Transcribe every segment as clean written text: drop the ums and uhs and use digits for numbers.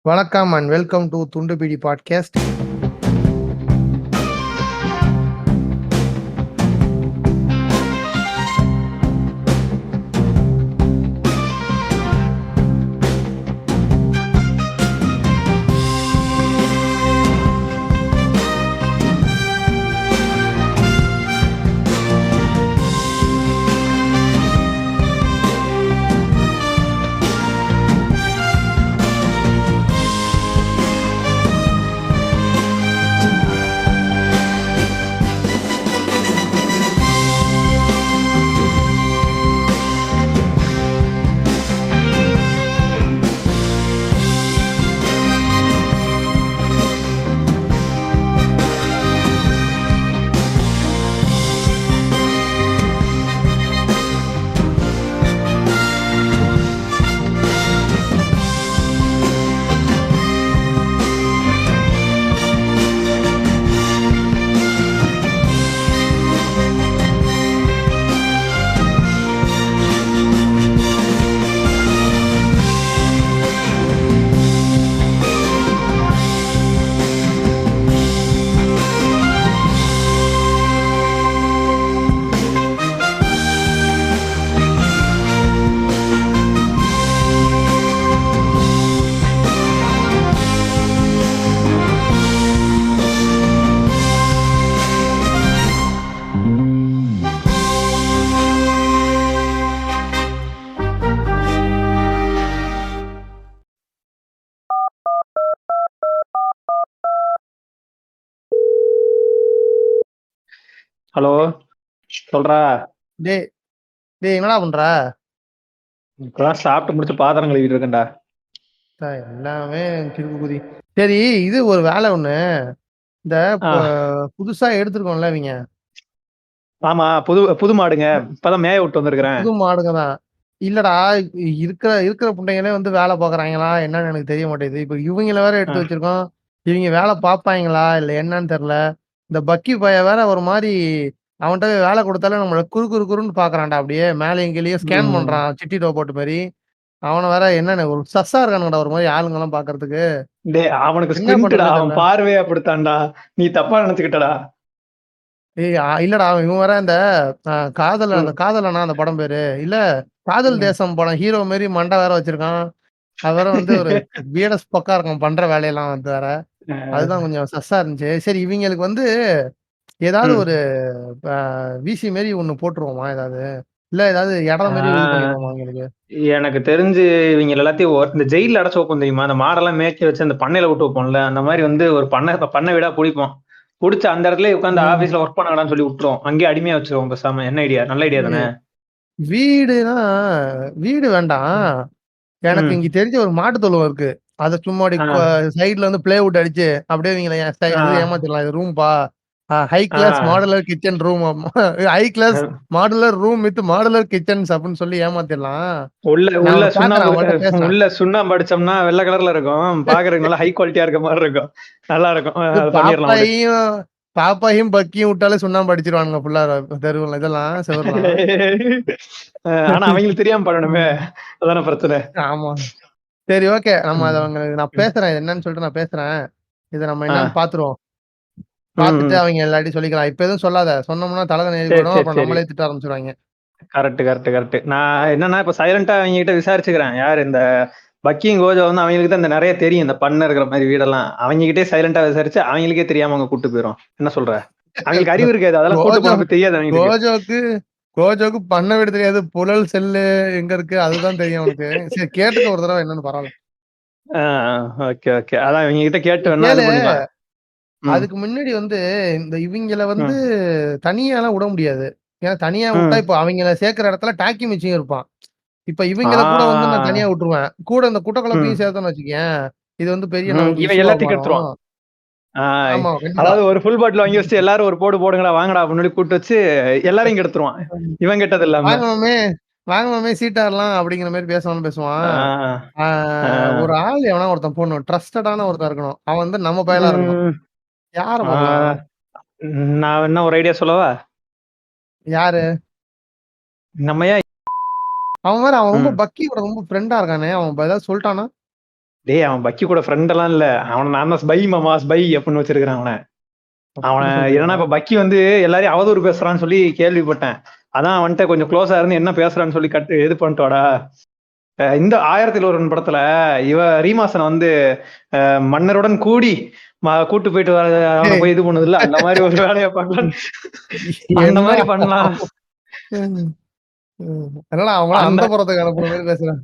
வணக்கம் and welcome to துண்டுபிடி podcast. Hello, சொல்றா. டே டே என்னடா பண்ற? இப்பதான் சாப்பிட்டு முடிச்சு பாத்திரம் கழுவிட்டு இருக்கேன்டா. எல்லாமே கிறுக்கு குதி. சரி, இது ஒரு வேலை ஒண்ணு. இந்த புதுசா எடுத்திருக்கோம்ல இவங்க. ஆமா, புது புது மாடுங்க. இப்பதான் மேய விட்டு வந்திருக்கிறேன். புது மாடுங்க தான். இல்லடா, இருக்கிற புண்டைங்களே வந்து வேலை பாக்குறாங்களா என்னன்னு எனக்கு தெரிய மாட்டேங்குது. இப்ப இவங்கள வேற எடுத்து வச்சிருக்கோம். இவங்க வேலை பாப்பாங்களா இல்ல என்னன்னு தெரியல. இந்த பக்கி பைய வேற ஒரு மாதிரி அவன்கிட்ட வேலை கொடுத்தாலே நம்மள குறு குறு குறுன்னு பாக்குறான்டா. அப்படியே மேலே எங்கேயும் ஸ்கேன் பண்றான், சிட்டி ரோபோட் மாதிரி. அவனை வேற என்னன்னு ஒரு சஸ்ஸா இருக்கானுங்கடா ஒரு மாதிரி ஆளுங்க எல்லாம் பாக்குறதுக்கு. அவனுக்கு என்ன ஸ்குவிண்ட்டா, பண்றதுன்னு அவன் தெரியல. பார்வையே அப்படித்தான்டா. நீ தப்பா நினைச்சுக்கிட்டடா. இல்லடா, இவன் வேற இந்த அந்த காதலனா அந்த படம் பேரு இல்ல, காதல் தேசம் படம் ஹீரோ மாதிரி மண்டை வேற வச்சிருக்கான். அது வேற வந்து ஒரு வியர்டஸ் பக்கா இருக்கும் பண்ற வேலையெல்லாம் வந்து வேற. அதுதான் கொஞ்சம் சஸ்ஸா இருந்துச்சு. சரி, இவங்களுக்கு வந்து ஏதாவது ஒரு விசி மாரி ஒண்ணு போட்டுருவோமா ஏதாவது, இல்ல ஏதாவது இடம் மாரி இது பண்ணிடுவோமா இவங்களுக்கு? எனக்கு தெரிஞ்சு இவங்க எல்லாத்தையும் இந்த ஜெயில அடைச்சு வைப்போம் தெரியுமா, அந்த மாடெல்லாம் மேய்க்க வச்சு அந்த பண்ணையில விட்டு வைப்போம்ல, அந்த மாதிரி வந்து ஒரு பண்ணை வீடா பிடிப்போம். புடிச்சு அந்த இடத்துல உட்காந்து ஆபீஸ்ல ஒர்க் பண்ணாங்கன்னு சொல்லி விட்டுருவோம். அங்கேயே அடிமையா வச்சிருவோம் பேசாம. என்ன ஐடியா? நல்ல ஐடியா தானே? வீடுனா வீடு வேண்டாம். எனக்கு இங்க தெரிஞ்ச ஒரு மாட்டு தொழுவம் இருக்கு. அத சும்மா சைடுல வந்து பிளேவுட் அடிச்சு அப்படியே இவங்கள இது ஏமாத்திடலாம். இது ரூம்பா, high class modular kitchen room, high class modular room with modular kitchens அப்படின்னு சொல்லி ஏமாத்திடலாம். உள்ள சுண்ணாம்பு அடிச்சோம்னா வெள்ளை கலர்ல இருக்கும். பாக்குறதுக்கு நல்லா ஹை குவாலிட்டியா இருக்க மாதிரி இருக்கும். நல்லா இருக்கும். பாப்பாயும் பக்கியும் விட்டாலே சுண்ணாம்பு அடிச்சிருவானுங்க ஃபுல்லா தெருவுல இதெல்லாம் செவர்லாம். ஆனா அவங்களுக்கு தெரியாம பண்ணணுமே, அதான பிரச்சனை. ஆமா. சரி, ஓகே. நம்ம அத நான் பேசுறேன், என்னன்னு சொல்லிட்டு நான் பேசுறேன். இத நம்ம என்னன்னு பாத்துருவோம். பாத்துட்டு அவங்க எல்லாத்தையும் சொல்லிக்கலாம். இப்ப எதுவும் சொல்லாத. சொன்னோம்னா தலைவன் ஏறி போயிடும். அப்புறம் நம்மளே திட்ட ஆரம்பிச்சிருவாங்க. கரெக்ட். நான் என்னன்னா இப்ப சைலண்டா அவங்க கிட்ட விசாரிச்சுக்கிறேன். யாரு இந்த பக்கிங் கோஜோ வந்து அவங்களுக்கு தான் இந்த நிறைய தெரியும், இந்த பண்ண இருக்கிற மாதிரி வீடெல்லாம். அவங்க கிட்டே சைலண்டா விசாரிச்சு அவங்களுக்கே தெரியாம அவங்க கூட்டு போயிரும். என்ன சொல்ற? அவங்களுக்கு அறிவு இருக்காது, அதெல்லாம் கூட்டு போனது தெரியாது அவங்களுக்கு. கோஜோக்கு பண்ண வீடு தெரியாது, புழல் செல்லு எங்க இருக்கு அதுதான் தெரியும் அவனுக்கு. சரி, கேட்டுக்க ஒரு தடவை என்னன்னு பரவாயில்ல. ஓகே. அதான் இவங்க கிட்ட கேட்டு அதுக்கு முன்னாடி வந்து இந்த இவங்கள வந்து தனியாலாம் விட முடியாது. ஏன்னா தனியா விட்டா இப்ப அவங்கள சேர்க்கிற இடத்துல டாக்கி மிச்சியும் இருப்பான். இப்ப இவங்கள கூட வந்து நான் தனியா விட்டுருவேன். கூட இந்த குட்டக்குழப்பையும் சேர்த்தோன்னு வச்சுக்கேன், இது வந்து பெரிய நமக்கு இவன் எல்லாத்தையும் கெடுத்துருவான். ஆமா, அதாவது ஒரு ஃபுல் பாட்டில் வாங்கி வச்சு எல்லாரும் ஒரு போடுங்கடா வாங்கடா அப்படின்னு கூட்டு வச்சு எல்லாரையும் கெடுத்துருவான். இவன் கெட்டது இல்லாம. வாங்கமாமே சீட்டாரலாம் அப்படிங்கிற மாதிரி பேசுவான். ஒரு ஆள் எவனா ஒருத்தன் போடணும், ட்ரஸ்டடான ஒருத்தன் இருக்கணும். அவன் வந்து நம்ம பயலா இருக்கணும். யார போடலாம்? நான் என்ன ஒரு ஐடியா சொல்லவா? யாரு? நம்ம ஏன் அவன் வேற, அவன் ரொம்ப பக்கியோட ரொம்ப ஃப்ரெண்டா இருக்கானே, அவன் ஏதாவது சொல்லிட்டானா? டேய் அவன் பக்கி கூட ஃப்ரெண்ட் எல்லாம் இல்ல, அவன நான் தான் ஸ்பை மாமா ஸ்பை அப்படின்னு வச்சிருக்கிறேன் அவனை. அவனை என்னன்னா இப்ப பக்கி வந்து எல்லாரையும் அவதூறு பேசுறான்னு சொல்லி கேள்விப்பட்டேன். அதான் அவன்கிட்ட கொஞ்சம் க்ளோஸா இருந்து என்ன பேசுறான்னு சொல்லி இது பண்ணிட்டோடா. இந்த 1001 படத்துல இவ ரீமாசன் வந்து மன்னருடன் கூடி கூட்டு போயிட்டு வர அவனை போய் இது பண்ணது இல்ல, அந்த மாதிரி ஒரு வேலையை பார்க்கலாம். அந்த மாதிரி பண்ணலாம். அதனால அவங்க அந்த புறத்துக்கு அனுப்புற மாதிரி பேசுறேன்.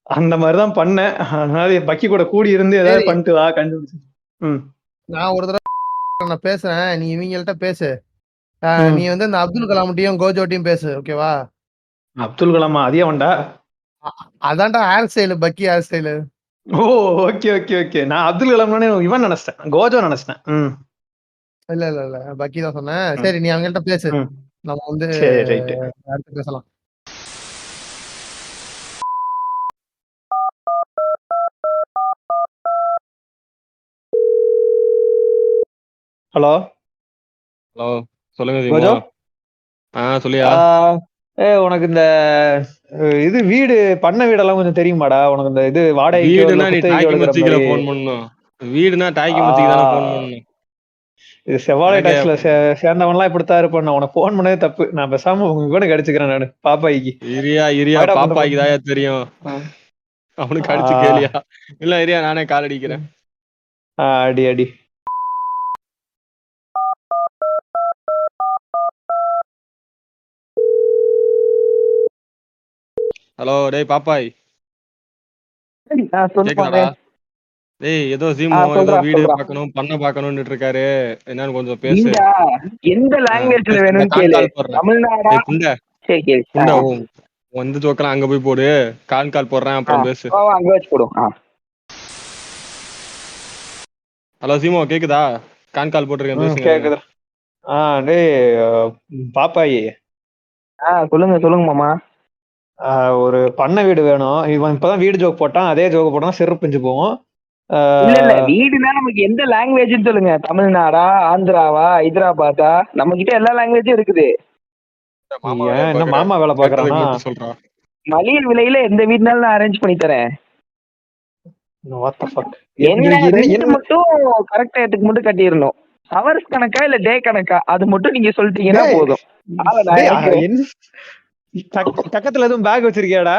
அந்த மாதிரிதான் பண்ணேன். அதனால பக்கி கூட கூடி இருந்து ஏதாவது பண்ணிட்டு வா கண்டுபிடிச்சு. நான் ஒரு தடவை நான் பேசுறேன், நீ இவங்கள்ட்ட பேசு. நீ வந்து இந்த அப்துல் கலாம்ட்டையும் கோஜோட்டையும் பேசு, ஓகேவா? அப்துல் கலாமா? அதே வேண்டா, அதான்டா ஹேர் ஸ்டைலு, பக்கி ஹேர் ஸ்டைலு. ஓ ஓகே ஓகே ஓகே. நான் அப்துல் கலாம்னு இவன் நினைச்சிட்டேன், கோஜோ நினைச்சிட்டேன். இல்ல இல்ல இல்ல, பக்கி தான் சொன்னேன். சரி, நீ அவங்கள்ட்ட பேசு, நம்ம வந்து அடுத்து பேசலாம். ஹலோ ஹலோ, சொல்லுங்க கோஜோ. சொல்லியா? உனக்கு இந்த இது வீடு பண்ண வீடெல்லாம் கொஞ்சம் தெரியுமாடா? உனக்கு இந்த இது வாடகை வீடுனா நீ டாக்கி மச்சிக்கல ஃபோன் பண்ணனும். வீடுனா டாக்கி மச்சிக்கு தான ஃபோன் பண்ணனும். இது செவாலை டாக்ஸ்ல சேர்ந்தவன்லாம் இப்படித்தான் இருப்பான். உனக்கு ஃபோன் பண்ணவே தப்பு. நான் பேசாம உங்க கூட கிடைச்சுக்கிறேன் நானு. பாப்பாய்க்கு இரியா பாப்பாய்க்கு தாயா தெரியும். அவனுக்கு அடிச்சு கேளியா? இல்ல இரியா, நானே கால் அடிக்கிறேன். அடி அடி. ஹலோ, டேய் பாப்பாய். கேக்குதாடா? டேய் ஏதோ ஜீமோ ஏதோ வீடு பார்க்கணும் பண்ண பார்க்கணும்னு இருக்காரு, என்னன்னு கொஞ்சம் பேசு. எந்த லாங்குவேஜ்ல வேணும்னு கேளு. தமிழ்நாடா? சரி சரி, குண்டா வந்து ஜோக்கலாம், அங்க போய் போடு. கால் போடுறேன், அப்புறம் பேசு. அங்க வச்சு போடும். ஹலோ ஜீமோ, கேக்குதா? கால் போட்டுருக்கேன், பேசுங்க. கேக்குதா? டேய் பாப்பாயி. சொல்லுங்க மாமா. ஒரு பண்ண வீடு வேணும். இவன் இப்பதான் வீடு ஜோக் போட்டான், அதே ஜோக் போட்டான் செருப்பு பிஞ்சு போகும். இல்ல வீடுனா நமக்கு எந்த லாங்குவேஜ்னு சொல்லுங்க. தமிழ்நாடா, ஆந்திராவா, ஹைதராபாத்தா? நம்ம கிட்ட எல்லா லாங்குவேஜும் இருக்குது. என்ன மாமா வேலை பாக்குறானா? மலிய விலையில எந்த வீடுனாலும் நான் அரேஞ்ச் பண்ணி தரேன். என்ன மட்டும் கரெக்ட் டயத்துக்கு மட்டும் கட்டிடணும். ஹவர்ஸ் கணக்கா இல்ல டே கணக்கா, அது மட்டும் நீங்க சொல்லிட்டீங்கன்னா போதும். பக்கத்துல எதுவும் பேக் வச்சிருக்கியாடா?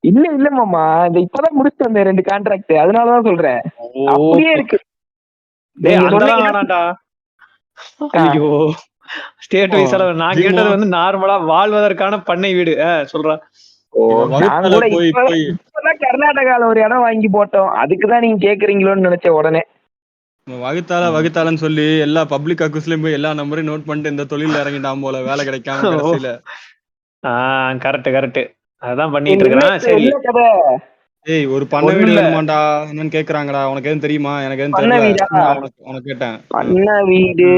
இல்ல மாமா, இந்த இப்பதான் முடிச்சுட்டு வந்தேன் 2 கான்ட்ராக்ட், அதனாலதான் சொல்றேன். அப்படியே இருக்கு. ஐயோ, ஸ்டேட் வைஸ் நான் கேட்டது வந்து நார்மலா வாழ்வதற்கான பண்ணை வீடு சொல்றேன். இப்பதான் கர்நாடகால ஒரு இடம் வாங்கி போட்டோம், அதுக்குதான் நீங்க கேக்குறீங்களோன்னு நினைச்ச உடனே. வகுத்தாலன்னு சொல்லி எல்லா பப்ளிக் அக்யூஸ்லயும் போய் எல்லா நம்பரையும் நோட் பண்ணிட்டு இந்த தொழில இறங்கிட்டான் போல, வேலை கிடைக்காம கடைசியில. கரெக்ட். அதான் பண்ணிட்டு இருக்கேன். சரி, ஏய் ஒரு பண்ண வீடு வேணுமாண்டா என்னன்னு கேக்குறாங்கடா. உனக்கு எதுவும் தெரியுமா? எனக்கு எதுவும் தெரியல, உனக்கு கேட்டேன். பண்ண வீடு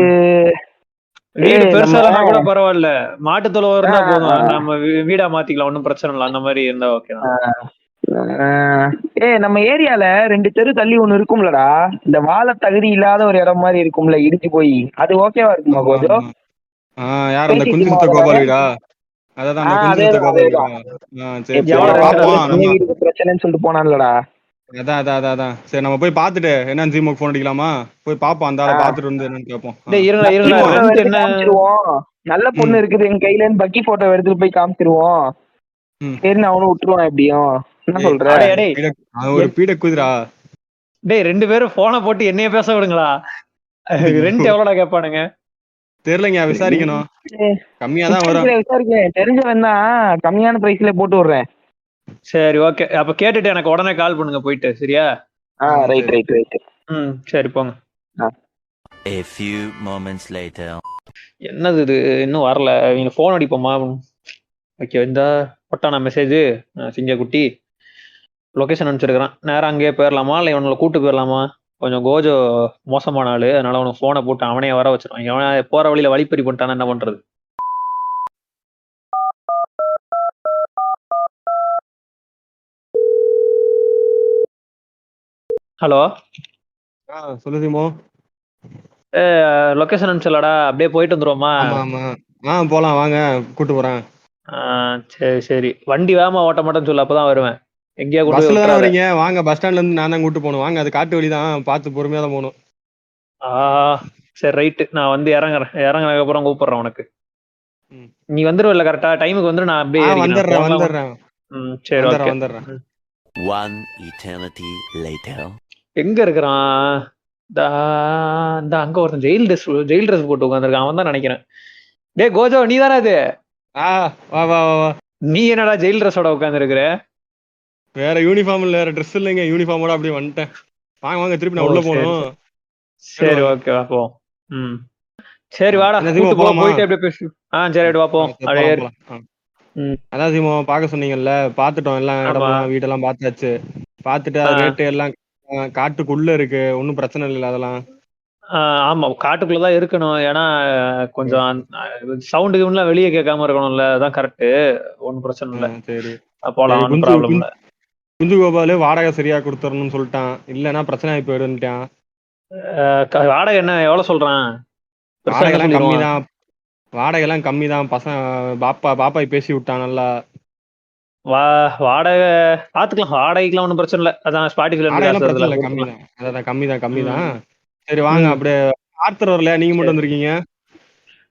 பெருசா கூட பரவாயில்ல, மாட்டு தொழுவம் இருந்தா போதும், நம்ம வீடா மாத்திக்கலாம், ஒன்னும் பிரச்சனை இல்லை. அந்த மாதிரி இருந்தா ஓகே. நம்ம ஏரியால 2 தெரு தள்ளி ஒண்ணு இருக்கும்லடா, இந்த வாழ தகுதி இல்லாத ஒரு இடம் மாதிரி இருக்கும்ல, இடிச்சு போய், அது ஓகேவா இருக்குமா கொஞ்சம்? யார் அந்த குஞ்சித்த கோபால் வீடா? பிரச்சனைன்னு சொல்லிட்டு போனான்லடா. அதான் சரி, நம்ம போய் பாத்துட்டு என்னன்னு ஜிமுக்கு போன் அடிக்கலாமா? போய் பாப்போம், அந்த ஆளை பாத்துட்டு வந்து என்னன்னு கேப்போம். நல்ல பொண்ணு இருக்குது எங்க கையில, பக்கி போட்டோ எடுத்துட்டு போய் காமிச்சிருவோம். சரி, அவனும் விட்டுருவான் எப்படியும். என்ன சொல்ற? ஒரு பீட குதிரா. டேய் 2 பேரும் போனை போட்டு என்னைய பேச விடுங்களா? ரெண்ட் எவ்வளோடா கேட்பானுங்க? தெரியலங்க, விசாரிக்கணும். கம்மியா தான் வரும். விசாரிக்கிறேன், தெரிஞ்சவன் தான், கம்மியான பிரைஸ்ல போட்டு விடுறேன். சரி ஓகே, அப்ப கேட்டுட்டு எனக்கு உடனே கால் பண்ணுங்க போயிட்டு. சரியா? ரைட். சரி போங்க. A few moments later. என்னது இது இன்னும் வரல? இவங்க போன் அடிப்போமா? ஓகே, இந்த பொட்டான மெசேஜ். சிங்கக்குட்டி லொகேஷன் அனுப்பிச்சிருக்கிறான். நேரம் அங்கேயே போயிடலாமா இல்லை இவனை கூட்டு போயிடலாமா? கொஞ்சம் கோஜோ மோசமான ஆளு, அதனால அவனுக்கு போனை போட்டு அவனே வர வச்சிருவான். அவனை போற வழியில வழிப்பறி பண்ணிட்டானா என்ன பண்றது? ஹலோ, சொல்லு சிமோ. லொகேஷன் அனுப்பிச்சலடா, அப்படியே போயிட்டு வந்துருவோமா? போலாம் வாங்க, கூட்டு போறேன். சரி வண்டி வேகமா ஓட்ட மாட்டேன்னு சொல்லு, அப்பதான் வருவேன். எங்கேயா கொண்டு போய் பஸ்ல தானே விட்டுறாத. வரீங்க, வாங்க பஸ் ஸ்டாண்ட்ல இருந்து நான் தான் கூட்டு போகணும். வாங்க, அது காட்டு வழி தான், பார்த்து பொறுமையா தான் போகணும். சரி ரைட்டு, நான் வந்து இறங்குறேன். இறங்குனதுக்கு அப்புறம் கூப்பிடுறேன் உனக்கு. ம். நீ வந்துருவல்ல கரெக்டா டைமுக்கு வந்துரு, நான் அப்படியே ஏறிக்கிறேன். வந்துடுறேன். சரி ஓகே. வந்துடுறேன். One eternity later. எங்க இருக்கிறான்? இந்த அங்க ஒருத்தன் ஜெயில் ட்ரெஸ் போட்டு உட்காந்துருக்கான், அவன் தான் நினைக்கிறேன். டேய் கோஜோ, நீ தானே அது? வா வா வா வா. நீ என்னடா ஜெயில் ட்ரெஸ்ஸோட உட்காந்து இருக்கிற? வேற யூனிஃபார்ம் இல்ல, வேற ட்ரெஸ் இல்லைங்க, யூனிஃபார்மோட அப்படியே வந்துட்டேன். வாங்க வாங்க, திருப்பி நான் உள்ள போகணும். சரி ஓகே வா போ. சரி வாடா, கூட்டு போ, போயிட்டு அப்படியே பேசு. சரி வா போ. அதான் சீமோ பார்க்க சொன்னீங்கல்ல, பாத்துட்டோம் எல்லாம், இடமெல்லாம் வீடெல்லாம் பார்த்தாச்சு. பார்த்துட்டு அது ரேட்டு எல்லாம் காட்டுக்குள்ள இருக்கு, ஒன்னும் பிரச்சனை இல்லை அதெல்லாம். ஆமா, காட்டுக்குள்ளதான் இருக்கணும். ஏன்னா கொஞ்சம் சவுண்டுக்கு வெளியே கேட்காம இருக்கணும்ல, அதான் கரெக்ட். ஒன்னும் பிரச்சனை இல்லை. சரி போலாம், ஒன்னும் ப்ராப்ளம் இல்லை. குஞ்சு கோபாலு வாடகை சரியா கொடுத்துறணும்னு சொல்லிட்டான், இல்லன்னா பிரச்சனை ஆகி போயிடுன்ட்டான். வாடகை என்ன எவ்வளவு சொல்றான்? வாடகைலாம் கம்மிதான், வாடகைலாம் கம்மிதான். பசங்க பாப்பாய் பேசி விட்டான் நல்லா. வாடகை பாத்துக்கலாம், வாடகைக்குலாம் ஒன்றும் பிரச்சனை இல்லை. அதான் ஸ்பாட்டிஃபைல கம்மிதான், அதான் கம்மிதான். சரி வாங்க. அப்படியே ஆர்த்தர் வரல, நீங்க மட்டும் வந்திருக்கீங்க.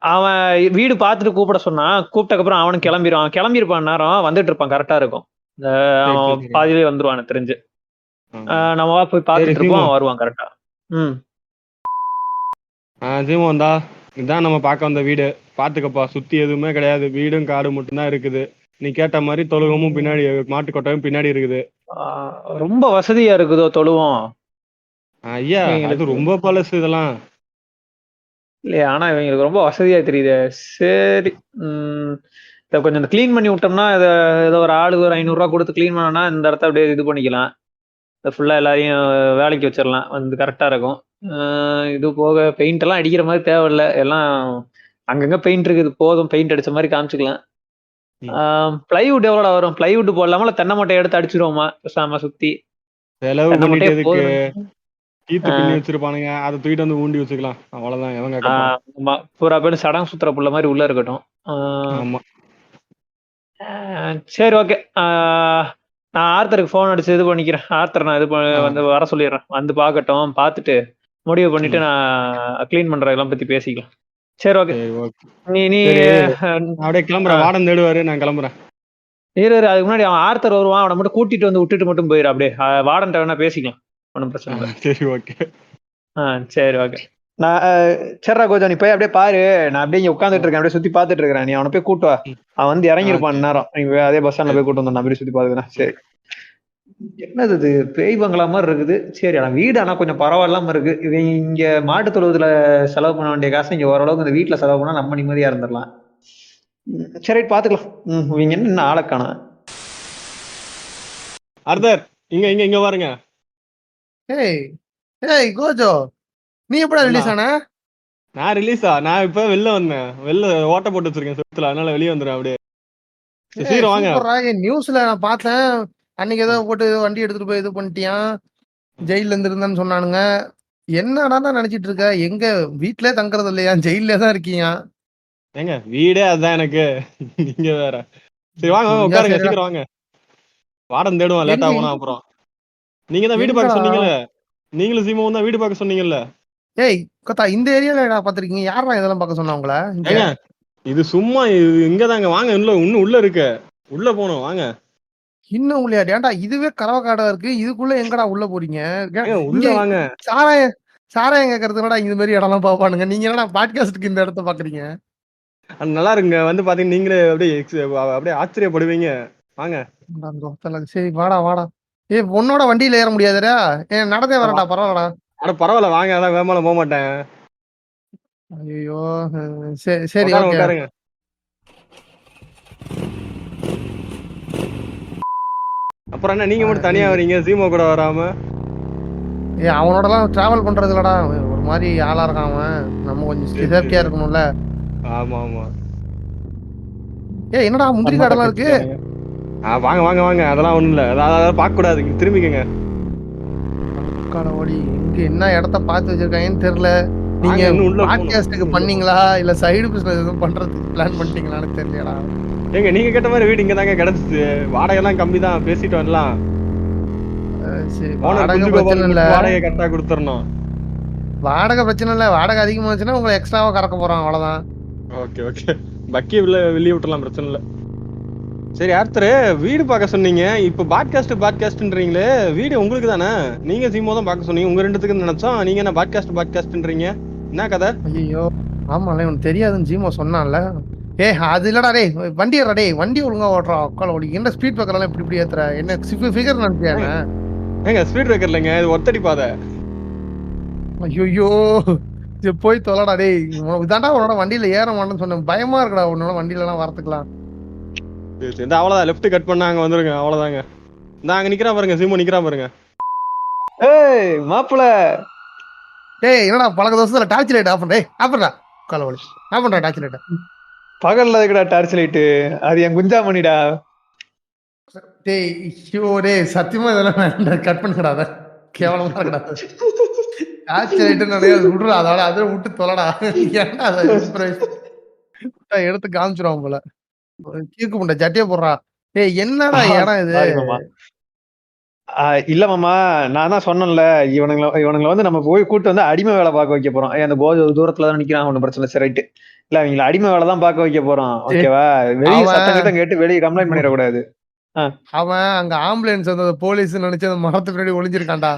அவன் வீடு பார்த்துட்டு கூப்பிட சொன்னான், கூப்பிட்டக்கு அப்புறம் அவனும் கிளம்பியிருப்பான், நேரம் வந்துட்டு இருப்பான், கரெக்டா இருக்கும். அவன் பாதியிலே வந்துருவான் தெரிஞ்சு. நம்ம போய் பார்த்துட்டு இருப்போம், வருவான் கரெக்டா. ஜீமோ வந்தா இதான் நம்ம பார்க்க வந்த வீடு. பாத்துக்கப்பா, சுத்தி எதுவுமே கிடையாது, வீடும் காடு மட்டும்தான் இருக்குது. நீ கேட்ட மாதிரி தொழுகமும் பின்னாடி, மாட்டு கொட்டையும் பின்னாடி இருக்குது. ரொம்ப வசதியா இருக்குதோ தொழுவம்? ஐயா அது ரொம்ப பழசு இதெல்லாம். இல்லையா, ஆனா இவங்களுக்கு ரொம்ப வசதியா தெரியுது. சரி, இதை கொஞ்சம் கிளீன் பண்ணி விட்டோம்னா, ஏதோ ஒரு ஆளுக்கு ஒரு 500 ரூபா கொடுத்து கிளீன் பண்ணோம்னா இந்த இடத்த அப்படியே இது பண்ணிக்கலாம். ஃபுல்லா எல்லாரையும் வேலைக்கு வச்சிடலாம், வந்து கரெக்டா இருக்கும். இது போக பெயிண்ட் எல்லாம் அடிக்கிற மாதிரி தேவையில்லை, எல்லாம் அங்கங்க பெயிண்ட் இருக்குது, போதும். பெயிண்ட் அடிச்ச மாதிரி காமிச்சுக்கலாம். பிளைவுட் எவ்வளோ வரும்? பிளைவுட் போடலாமா, தென்னை மட்டை எடுத்து அடிச்சிருவோமா பேசாம சுத்தி? செலவு பண்ணிட்டு ஈத்து பின்னி வச்சிருப்பானுங்க, அதை தூக்கிட்டு வந்து ஊண்டி வச்சுக்கலாம், அவ்வளவுதான். எவங்க பூரா பேர் சடங்கு சுத்துற புள்ள மாதிரி உள்ள இருக்கட்டும். ஆமா சரி ஓகே. நான் ஆர்த்தருக்கு ஃபோன் அடிச்சு இது பண்ணிக்கிறேன். ஆர்த்தர் நான் இது வந்து வர சொல்லிடுறேன், வந்து பார்க்கட்டும். பார்த்துட்டு முடிவு பண்ணிட்டு நான் கிளீன் பண்றதெல்லாம் பத்தி பேசிக்கலாம். சரி ஓகே. நீ அப்படியே கிளம்புறேன், வார்டன் தேடுவாரு, நான் கிளம்புறேன். அதுக்கு முன்னாடி அவன் ஆர்த்தர் வருவான், அவனை மட்டும் கூட்டிட்டு வந்து விட்டுட்டு மட்டும் போயிரு. அப்படியே வார்டன் வேணா பேசிக்கலாம், ஒன்றும் பிரச்சனை இல்லை. சரி ஓகே. சரி ஓகே. நான் சரிடா கோஜா, நீ போய் அப்படியே பாரு, நான் அப்படியே இங்க உட்காந்துட்டு இருக்கேன், அப்படியே சுத்தி பாத்துட்டு இருக்கிறேன். நீ அவனை போய் கூட்டு வா, அவன் வந்து இறங்கிருப்பான் நேரம். நீங்க அதே பஸ் ஸ்டாண்ட்ல போய் கூட்டு வந்தோம், அப்படியே சுத்தி பாத்துக்கிறேன். சரி. என்னது இது, பேய் பங்களா மாதிரி இருக்குது. சரி, ஆனா வீடு ஆனா கொஞ்சம் பரவாயில்லாம இருக்கு. இவங்க இங்க மாட்டு தொழுவத்துல செலவு பண்ண வேண்டிய காசு இங்க ஓரளவுக்கு இந்த வீட்டுல செலவு பண்ணா நம்ம நிம்மதியா இருந்துடலாம். சரி பாத்துக்கலாம். இவங்க என்ன ஆளக்கான ஆர்த்தர், இங்க பாருங்க. ஏய் கோஜோ, நீ எப்படா ரிலீஸ் ஆன? நான் ரிலீஸா? நான் இப்ப வெளில வந்தேன், வெளில ஓட்ட போட்டு வச்சிருக்கேன் செத்துல, அதனால வெளியே வந்துடுறேன். அப்படியே சீக்கிரம் வாங்க. நியூஸ்ல நான் பார்த்தேன், அன்னைக்கு ஏதோ போட்டு வண்டி எடுத்துட்டு போய் இது பண்ணிட்டியான், ஜெயில இருந்து இருந்தேன்னு சொன்னானுங்க. என்னடா நினைச்சிட்டு இருக்க? எங்க வீட்லயே தங்குறது இல்லையா, ஜெயிலே தான் இருக்கீங்க? ஏங்க வீடே அதுதான் எனக்கு, நீங்க வேற. சரி வாங்க உட்காருங்க, சீக்கிரம் வாங்க. வார்டன் தேடுவான், லேட்டா போனா அப்புறம். நீங்க தான் வீடு பார்க்க சொன்னீங்கல்ல, நீங்களும் சீமாவும் தான் வீடு பார்க்க சொன்னீங்கல்ல. ஏய் கொத்தா, இந்த ஏரியால பாத்திருக்கீங்க? யாரா இதெல்லாம் பார்க்க சொன்னா உங்கள? இது சும்மா இங்கதாங்க, வாங்க. இன்னும் உள்ள இருக்கு, உள்ள போனோம், வாங்க. இன்னும் உள்ளயா? ஏன்டா இதுவே கரவக்காடா இருக்கு, இதுக்குள்ள எங்கடா உள்ள போறீங்க? உள்ள வாங்க. சாராயம் கேட்கறதுனடா இந்த மாதிரி இடம்லாம் பாப்பானுங்க. நீங்க என்னடா பாட்காஸ்டுக்கு இந்த இடத்த பாக்குறீங்க? நல்லா இருங்க, வந்து பாத்தீங்கன்னா நீங்களே அப்படியே ஆச்சரியப்படுவீங்க. வாங்க. சரி வாடா. உன்னோட வண்டியில ஏற முடியாதுடா, நடந்தே வரடா. பரவாயில்லடா. அட பரவாயில்ல, வாங்க. அதான் வேமால போக மாட்டேன். ஐயோ சரி உட்காருங்க. அப்புறம் என்ன நீங்க மட்டும் தனியா வரீங்க, சீமோ கூட வராம? அவனோட எல்லாம் டிராவல் பண்றது இல்லடா, ஒரு மாதிரி ஆளா இருக்கான் அவன். நம்ம கொஞ்சம் சேஃப்டியா இருக்கணும்ல. ஆமா. என்னடா முந்திரி காடெல்லாம் இருக்கு? வாங்க. அதெல்லாம் ஒண்ணும் இல்ல, அதெல்லாம் பார்க்க கூடாது, திரும்பிக்கங்க. கடவுளி, இங்க என்ன இடத்த பார்த்து வச்சிருக்காங்கன்னு தெரியல. நீங்க பாட்காஸ்டுக்கு பண்ணீங்களா இல்ல சைடு பிசினஸ் எதுவும் பண்றதுக்கு பிளான் பண்ணிட்டீங்களான்னு தெரியலடா. ஏங்க நீங்க கேட்ட மாதிரி வீடு இங்கதாங்க கிடைச்சிச்சு. வாடகை எல்லாம் கம்மி தான், பேசிட்டு வரலாம். சரி ஓனர் வாடகை குஞ்சு பிரச்சனை கோபால் இல்ல, வாடகை கரெக்டா கொடுத்துடணும். வாடகை பிரச்சனை இல்ல, வாடகை அதிகமாச்சுன்னா உங்களை எக்ஸ்ட்ராவா கறக்க போறோம் அவ்வளவுதான். ஓகே ஓகே, பக்கி வெளியே விட்டுலாம், பிரச்சனை இல்லை. சரி ஆர்த்தர், வீடு பார்க்க சொன்னீங்க. இப்ப பாட்காஸ்ட்ன்றீங்களே, வீடு உங்களுக்கு தானே? நீங்க சீமோ தான் பார்க்க சொன்னீங்க, உங்க ரெண்டுத்துக்கு நினைச்சோம். நீங்க என்ன பாட்காஸ்ட்ன்றீங்க? என்ன கதை? ஐயோ ஆமால உனக்கு தெரியாதுன்னு ஜீமோ சொன்னான்ல. அது இல்லடா டேய், வண்டி ஏறா டேய், வண்டி ஒழுங்கா ஓட்டுறா உட்கால ஓடி. என்ன ஸ்பீட் பிரேக்கர் இப்படி இப்படி ஏத்துற? என்ன ஃபிகர் நினைச்சியா? ஏங்க ஸ்பீட் பிரேக்கர் இல்லைங்க, இது ஒத்தடி பாதை. ஐயோ போய் தொலைடா டேய், இதாண்டா உன்னோட வண்டியில ஏற மாட்டேன்னு சொன்னேன். பயமா இருக்குடா உன்னோட வண்டியில எல்லாம் வரத்துக்கலாம். இந்த அவ்வளவுதான், லெஃப்ட் கட் பண்ணா அங்க வந்துருங்க, அவ்வளவுதாங்க. இந்த அங்க நிக்கிறா பாருங்க, சீமோ நிக்கிறா பாருங்க. ஏய் மாப்பிள, டேய் என்னடா பழக்க தோசத்துல டார்ச் லைட் ஆஃப் பண்ணே, ஆஃப் பண்றா உட்கால ஓடி, ஆஃப் பண்றா டார்ச் லைட். பகல்ல இருக்குடா டார்ச் லைட்டு, அது என் குஞ்சாமணிடா. டேய் ஐயோ டேய் சத்தியமா இதெல்லாம் கட் பண்ணிக்கடாத, கேவலமா இருக்கடா. டார்ச் லைட் நிறைய விடுறா, அதோட அதை விட்டு தொலைடா. ஏன்டா அதை எடுத்து காமிச்சிருவான் போல. கீக்கு முண்டை ஜட்டிய போடுறா. ஏய் என்னடா இடம் இது? இல்ல மாமா, நான் தான் சொன்னேன்ல, இவனுங்களை வந்து நம்ம போய் கூட்டு வந்து அடிமை வேலை பார்க்க வைக்க போறோம். அந்த கோஜ தூரத்துல தான் நிக்கிறான், ஒன்னும் பிரச்சனை இல்லை. சரி ரைட்டு, இல்ல அவங்களை அடிமை வேலை தான் பார்க்க வைக்க போறோம். ஓகேவா? வெளியே சத்தம் கிட்ட கேட்டு வெளியே கம்ப்ளைண்ட் பண்ணிடக்கூடாது. அவன் அங்க ஆம்புலன்ஸ் வந்தது போலீஸ் நினைச்சு அந்த மரத்து பின்னாடி ஒளிஞ்சிருக்கான்டா.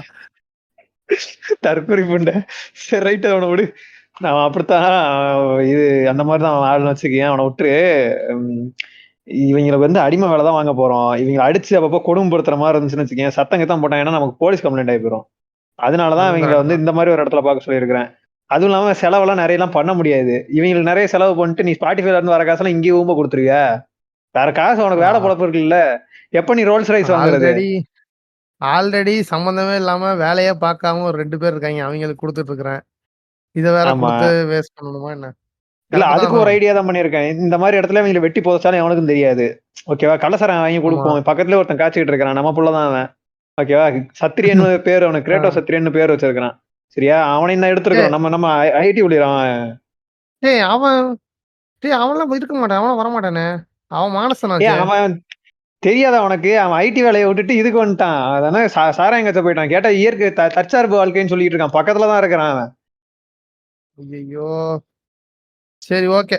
தற்கொலை புண்டை. சரி ரைட்டு, அவனை விடு. நான் அப்படித்தான், இது அந்த மாதிரிதான் அவன் ஆளுன்னு வச்சுக்கேன். அவனை விட்டுரு. இவங்களுக்கு வந்து அடிமை வேலை தான் வாங்க போறோம். இவங்களை அடிச்சு அப்பப்போ கொடுமைப்படுத்துற மாதிரி இருந்துச்சுன்னு வச்சுக்கேன், சத்தங்க தான் போட்டாங்கன்னா நமக்கு போலீஸ் கம்ப்ளைண்ட் ஆகி போயிடும். அதனாலதான் இவங்களை வந்து இந்த மாதிரி ஒரு இடத்துல பார்க்க சொல்லியிருக்கிறேன். அதுவும் இல்லாம செலவெல்லாம் நிறைய எல்லாம் பண்ண முடியாது. இவங்களுக்கு நிறைய செலவு பண்ணிட்டு நீ ஸ்பாட்டிஃபைல இருந்து வர காசுலாம் இங்கேயே ஊம்ப கொடுத்துருவிய. வேற காசு உனக்கு வேலை பொழப்பு இருக்குல்ல. எப்ப நீ ரோல்ஸ் ரைஸ் வாங்குறது? ஆல்ரெடி சம்பந்தமே இல்லாம வேலையே பார்க்காம ஒரு 2 பேர் இருக்காங்க, அவங்களுக்கு கொடுத்துட்டு இருக்கிறேன். இதை வேற கொடுத்து வேஸ்ட் பண்ணணுமா என்ன? இல்ல அதுக்கு ஒரு ஐடியா தான் பண்ணிருக்கேன். இந்த மாதிரி இடத்துல இவங்களை வெட்டி போதாலும் எவனுக்கும் தெரியாது. ஓகேவா? கள்ளசரம் வாங்கி கொடுப்போம். பக்கத்துல ஒருத்தன் காய்ச்சிட்டு இருக்கான், நம்ம புள்ளதான் அவன். ஓகேவா? சத்திரியன் பேர் அவனுக்கு, கிரேட்டோ சத்திரியன் பேர் வச்சிருக்கான். சரியா? அவனை என்ன எடுத்துருக்கோம், நம்ம ஐடி ஊழியறான். அவன்லாம் இருக்க மாட்டான், அவன் வரமாட்டானே, அவன் மானசனா. அவன் தெரியாத உனக்கு? அவன் ஐடி வேலையை விட்டுட்டு இதுக்கு வந்துட்டான். அதானே சாராயங்கச்ச போயிட்டான். கேட்டா இயற்கை தற்சார்பு வாழ்க்கைன்னு சொல்லிட்டு இருக்கான். பக்கத்துலதான் இருக்கிறான் அவன். ஐயோ சரி ஓகே,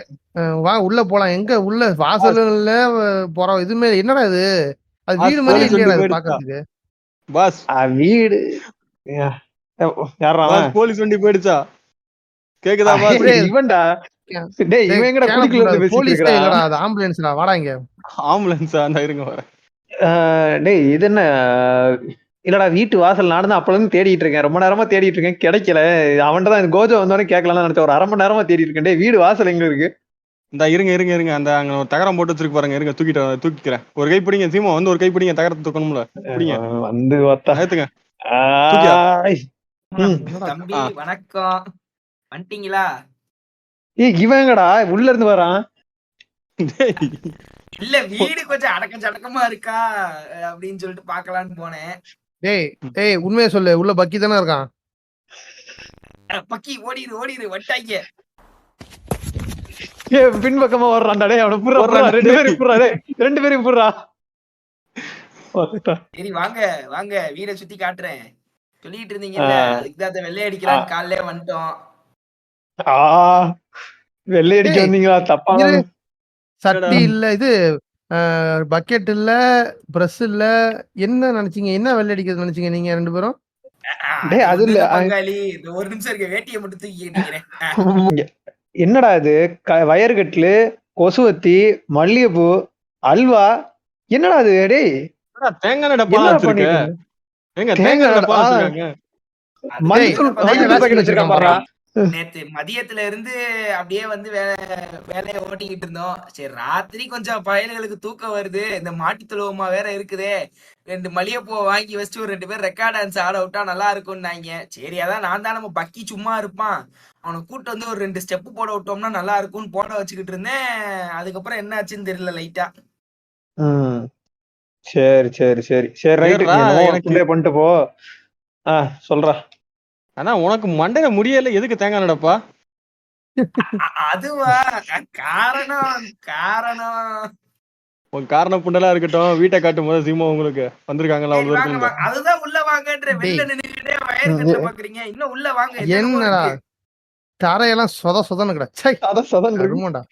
வா உள்ள போலாம். எங்க உள்ள வாசல்ல போறோம். இதுமே என்னடா இது? அது வீடு மாதிரி இல்லையா பாக்கிறதுக்கு? பாஸ் வீடு யாரா? போலீஸ் வண்டி போயிடுச்சா? கேக்குதா பாஸ்? இவன்டா. டேய் இவன் எங்கடா குடிக்குள்ள வந்து பேசிட்டு இருக்கடா? இல்லடா அது ஆம்புலன்ஸ்டா, வாடா இங்க. ஆம்புலன்ஸா? அந்த இருங்க வர. டேய் இது என்ன? இல்லடா வீட்டு வாசல் நானும் அப்பல இருந்து தேடிட்டு இருக்கேன், ரொம்ப நேரமா தேடிட்டு இருக்கேன், கிடைக்கல. அவன்கிட்ட தான் கோஜோ வந்தோடனே கேட்கலாம்னு நினைச்சேன். ஒரு 1/2 மணி நேரமா தேடிட்டு இருக்கேன். டேய் வீடு வாசல் எங்க இருக்கு? இந்த இருங்க அந்த அங்க ஒரு தகரம் போட்டு வச்சிருக்கு பாருங்க, இருங்க தூக்கிக்கிறேன். ஒரு கை பிடிங்க சீமோ, வந்து ஒரு கை பிடிங்க, தகரத்தை தூக்கணும்ல. பிடிங்க வந்து வத்தா ஏத்துங்க. தம்பி வணக்கம், வந்துட்டீங்களா? இவன் எங்கடா உள்ள இருந்து வரான்? இல்ல வீடு கொஞ்சம் அடக்க சடக்கமா இருக்கா அப்படின்னு சொல்லிட்டு பாக்கலான்னு போனேன். டேய் உண்மையை சொல்லு, உள்ள பக்கி தானே இருக்கான்? பக்கி ஓடிடு வட்டாங்க. பின்பக்கமா வர்றான்டா. டேய் அவன புறா, 2 பேரும் புறா. டேய் 2 பேரும் புறா. சரி வாங்க வீட சுத்தி காட்டுறேன். சொல்லிட்டு இருந்தீங்கல்ல, அதுக்குதான் வெள்ளை அடிக்கலாம் காலையிலே வந்துட்டோம். வெள்ளை அடிக்க வந்தீங்களா? தப்பா சட்டி இல்ல, இது பக்கெட் இல்ல, பிரஷ் இல்ல. என்ன நினைச்சீங்க? என்ன வெள்ளை அடிக்கிறது நினைச்சீங்க நீங்க 2 பேரும்? டேய் அது இல்ல பங்காளி, ஒரு நிமிஷம் இருக்க, வேட்டியை மட்டும் தூக்கி. என்னடா இது? வயர்கட்லு, கொசுவத்தி, மல்லிகைப்பூ, அல்வா, என்னடா இது? டேய் தேங்காய் டப்பா வச்சிருக்க. எங்க தேங்காய் டப்பா வச்சிருக்காங்க? நேத்து மதியத்துல இருந்து அப்படியே வந்து வேலையை ஓட்டிக்கிட்டு இருந்தோம். சரி ராத்திரி கொஞ்சம் பயல்களுக்கு தூக்கம் வருது, இந்த மாட்டு தொழுவமா வேற இருக்குதே, 2 மல்லிகைப்பூ வாங்கி வச்சுட்டு ஒரு 2 பேர் ரெக்கார்ட் டான்ஸ் ஆட விட்டா நல்லா இருக்கும்னாங்க. சரி அதான் நான் தான், நம்ம பக்கி சும்மா இருப்பான், அவனை கூட்டு வந்து ஒரு 2 ஸ்டெப்பு போட விட்டோம்னா நல்லா இருக்கும்னு போட வச்சுக்கிட்டு இருந்தேன். அதுக்கப்புறம் என்ன ஆச்சுன்னு தெரியல லைட்டா. சரி ரைட் பண்ணிட்டு போ. சொல்றா. ஆனா உனக்கு மண்டையில முடியல, எதுக்கு தேங்காய் நடப்பா? அதுவா காரணம் உன் காரண புண்டலா இருக்கட்டும், வீட்டை காட்டும் போது சீமோ உங்களுக்கு வந்திருக்காங்களா சரி அவ்வளவு வாங்க தூரத்துல வாங்க, அதுதான் உள்ள வாங்கன்ற. வெளில டேய் நின்னுக்கிட்டே வயர் கட்டுற பாக்குறீங்க, இன்னும் உள்ள வாங்க, என்னென்னமோ என்னடா இருக்கு. தரையெல்லாம் சொதன்னு கிடா. ச்சை அதான் சதன் இருக்கு. கருமண்டா.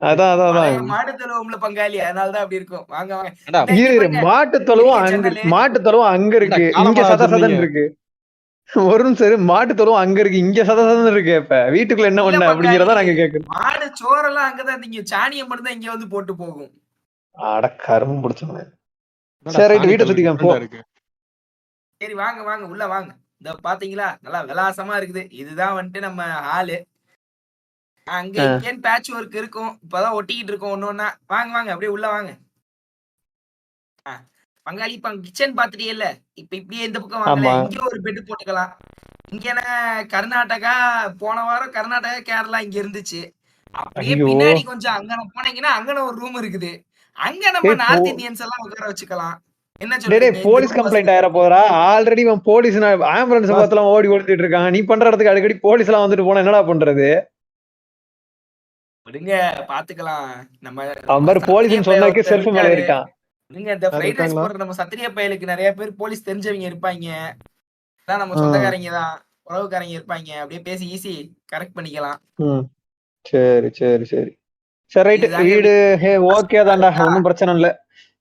அதான் பழைய மாடு தொழுவம்ல பங்காளி, அதனாலதான் அப்படி இருக்கும். வாங்க வாங்க. ஏண்டா, இந்த இங்க பாருங்க, மாட்டுத்தொழுவும் அங்க இருக்கு, என்னடா இங்க காலமாடா சத சதன் வச்சிருந்தீங்க? இருக்கு. ஒரு நிமிஷம், மாட்டுத்தொழுவும் அங்க இருக்கு, இங்க சத சதன் இருக்கு. இப்ப வீட்டுக்குள்ள என்ன இல்ல பண்ண பங்காளி, அப்படிங்கறத நாங்க கேக்குறோம். மாடு சோறெல்லாம் அங்கதான், நீங்க சாணியை மட்டும் தான் இங்க வந்து போட்டு போகும். அட கருமம் பிடிச்சவங்க. என்னடா சரி ரைட், சாணி வீட்டை கல்லு சுத்திக்காம போ. டிஃபரெண்டா இருக்கு. சரி வாங்க வாங்க, உள்ள வாங்க. இந்த பாத்தீங்களா, நல்லா விலாசமா இருக்குது. இதுதான் வந்துட்டு நம்ம ஹாலு. அங்க ஆ, இங்கேன்னு பேட்ச் ஒர்க் இருக்கும், இப்பதான் ஒட்டிக்கிட்டு இருக்கோம் ஒண்ணு ஒண்ணா. வாங்க வாங்க, அப்படியே உள்ள வாங்க. ஆ, பங்காளி இப்ப கிச்சன் பாத்துட்டீங்கல்ல, இப்ப இப்படியே இந்த பக்கம் வாங்கல, ஆமா. இங்க ஒரு பெட் போட்டுக்கலாம். இங்க என்ன, கர்நாடகா, போன வாரம் கர்நாடகா கேரளா இங்க இருந்துச்சு. அப்படியே ஐயோ, பின்னாடி கொஞ்சம் அங்கன போனீங்கன்னா அங்கன ஒரு ரூம் இருக்குது. அங்க நம்ம டேய் நார்த் இந்தியன்ஸ் எல்லாம் உட்கார வச்சுக்கலாம். என்ன டேய் சொல்றீங்க இந்த போலீஸ் ரூம் கம்ப்ளைண்ட் வசதி? ஆயிர போதா? ஆல்ரெடி இவன் போலீஸ் ஆம்புலன்ஸ் பாஸ், பார்த்தெல்லாம் ஓடி ஒளிஞ்சிட்டு இருக்கான். நீ பண்ற இடத்துக்கு அடிக்கடி போலீஸ் எல்லாம் வந்துட்டு போனா என்னடா பண்றது? விடுங்க, பாத்துக்கலாம். நம்ம அவன் நம்ம பாரு சத்திரிய போலீஸ்னு பையன் சொன்னாக்கே ஒருத்தர் செல்ஃப் மேல இருக்காரு. இருக்கான். விடுங்க, இந்த யார் ஃப்ரைட் ரைஸ் இருக்காங்களா? போடுற நம்ம சத்திரிய பயலுக்கு நிறைய பேர் போலீஸ் தெரிஞ்சவங்க இருப்பாங்க. அதான் நம்ம ம், சொந்தக்காரங்க தான், உறவுக்காரங்க இருப்பாங்க. அப்படியே பேசி ஈஸி கரெக்ட் பண்ணிக்கலாம். ம். சரி சரி சரி சரி ரைட். இதுதாங்க வீடு ஓகே தான்டா, இருக்கா? ஒன்றும் பிரச்சனை இல்லை.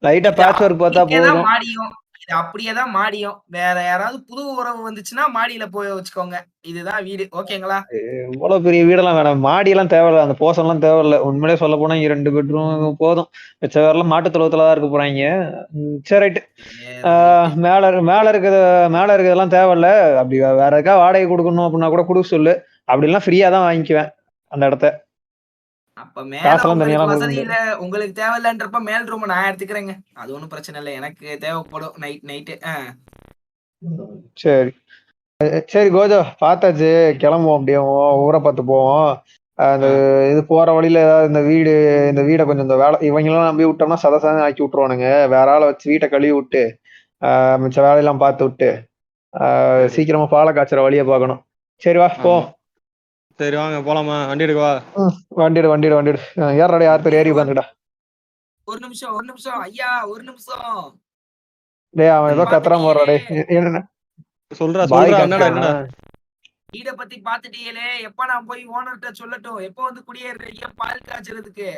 லைட்டா இது பேட்ச் ஒர்க் பார்த்தா அப்படியேதான் போதும். மாடியும். இது அப்படியேதான் மாடியும். வேற யாராவது புது உறவு வந்துச்சுன்னா மாடியில போய் வச்சுக்கோங்க. இதுதான் வீடு, ஓகேங்களா? இவ்வளவு பெரிய வீடெல்லாம் வேணாம், மாடி எல்லாம் தேவையில்ல, அந்த போசம் எல்லாம் தேவையில்ல. உண்மையிலே சொல்ல போனா இங்க 2 பெட்ரூம் போதும். மிச்ச வேறெல்லாம் மாட்டு தொழுவத்துல தான் இருக்க போறாங்க. சரி ரைட். ரைட்டு. மேல இருக்கிறதெல்லாம் தேவையில்ல. அப்படி வேற இருக்கா வாடகை கொடுக்கணும் அப்படின்னா கூட கொடுக்க சொல்லு. அப்படி எல்லாம் ஃப்ரீயா தான் வாங்கிக்குவேன் அந்த இடத்த. அப்ப மேல காசெல்லாம் உங்களுக்கு தனியாலாம் கொடுக்க வசதி முடியாது. இல்ல, உங்களுக்கு தேவையில்லன்றப்ப மேல் ரூம் நான் எடுத்துக்கிறேங்க. அது ஒண்ணும் பிரச்சனை இல்லை, எனக்கு தேவைப்படும் நைட்டு. சரி சரி கோஜோ, பார்த்தாச்சு. கிளம்புவோம், அப்படியே ஊரை பார்த்து போவோம். அந்த இது போற வழியில ஏதாவது இந்த வீடை கொஞ்சம் இந்த வேலை இவங்கெல்லாம் நம்பி விட்டோம்னா சதசதம் ஆக்கி விட்டுருவானுங்க. வேற ஆளை வச்சு வீட்டை கழுவி விட்டு மிச்ச வேலையெல்லாம் பார்த்து விட்டு சரி சீக்கிரமா பாலை காய்ச்சற வழியை பார்க்கணும். சரி வா போ. ஆமா. சரி வாங்க போலாமா, வண்டி எடுக்க வா. வண்டிடு யாரோட யார் பேர் ஏறி உட்காந்துடா. ஒரு நிமிஷம் ஐயா, ஒரு நிமிஷம். டேய் அவன் ஏதோ கத்துறான் போறா. பாத்துட்டீங்களே, டே என்னடா சொல்றா பாய் சொல்றா, என்னடா காட்டுறானா? என்னடா? வீட பத்தி பாத்துட்டீங்களே, எப்ப நான் போய் ஓனர்கிட்ட சொல்லட்டும்? எப்ப வந்து குடியேறீங்க பால் காய்ச்சறதுக்கு?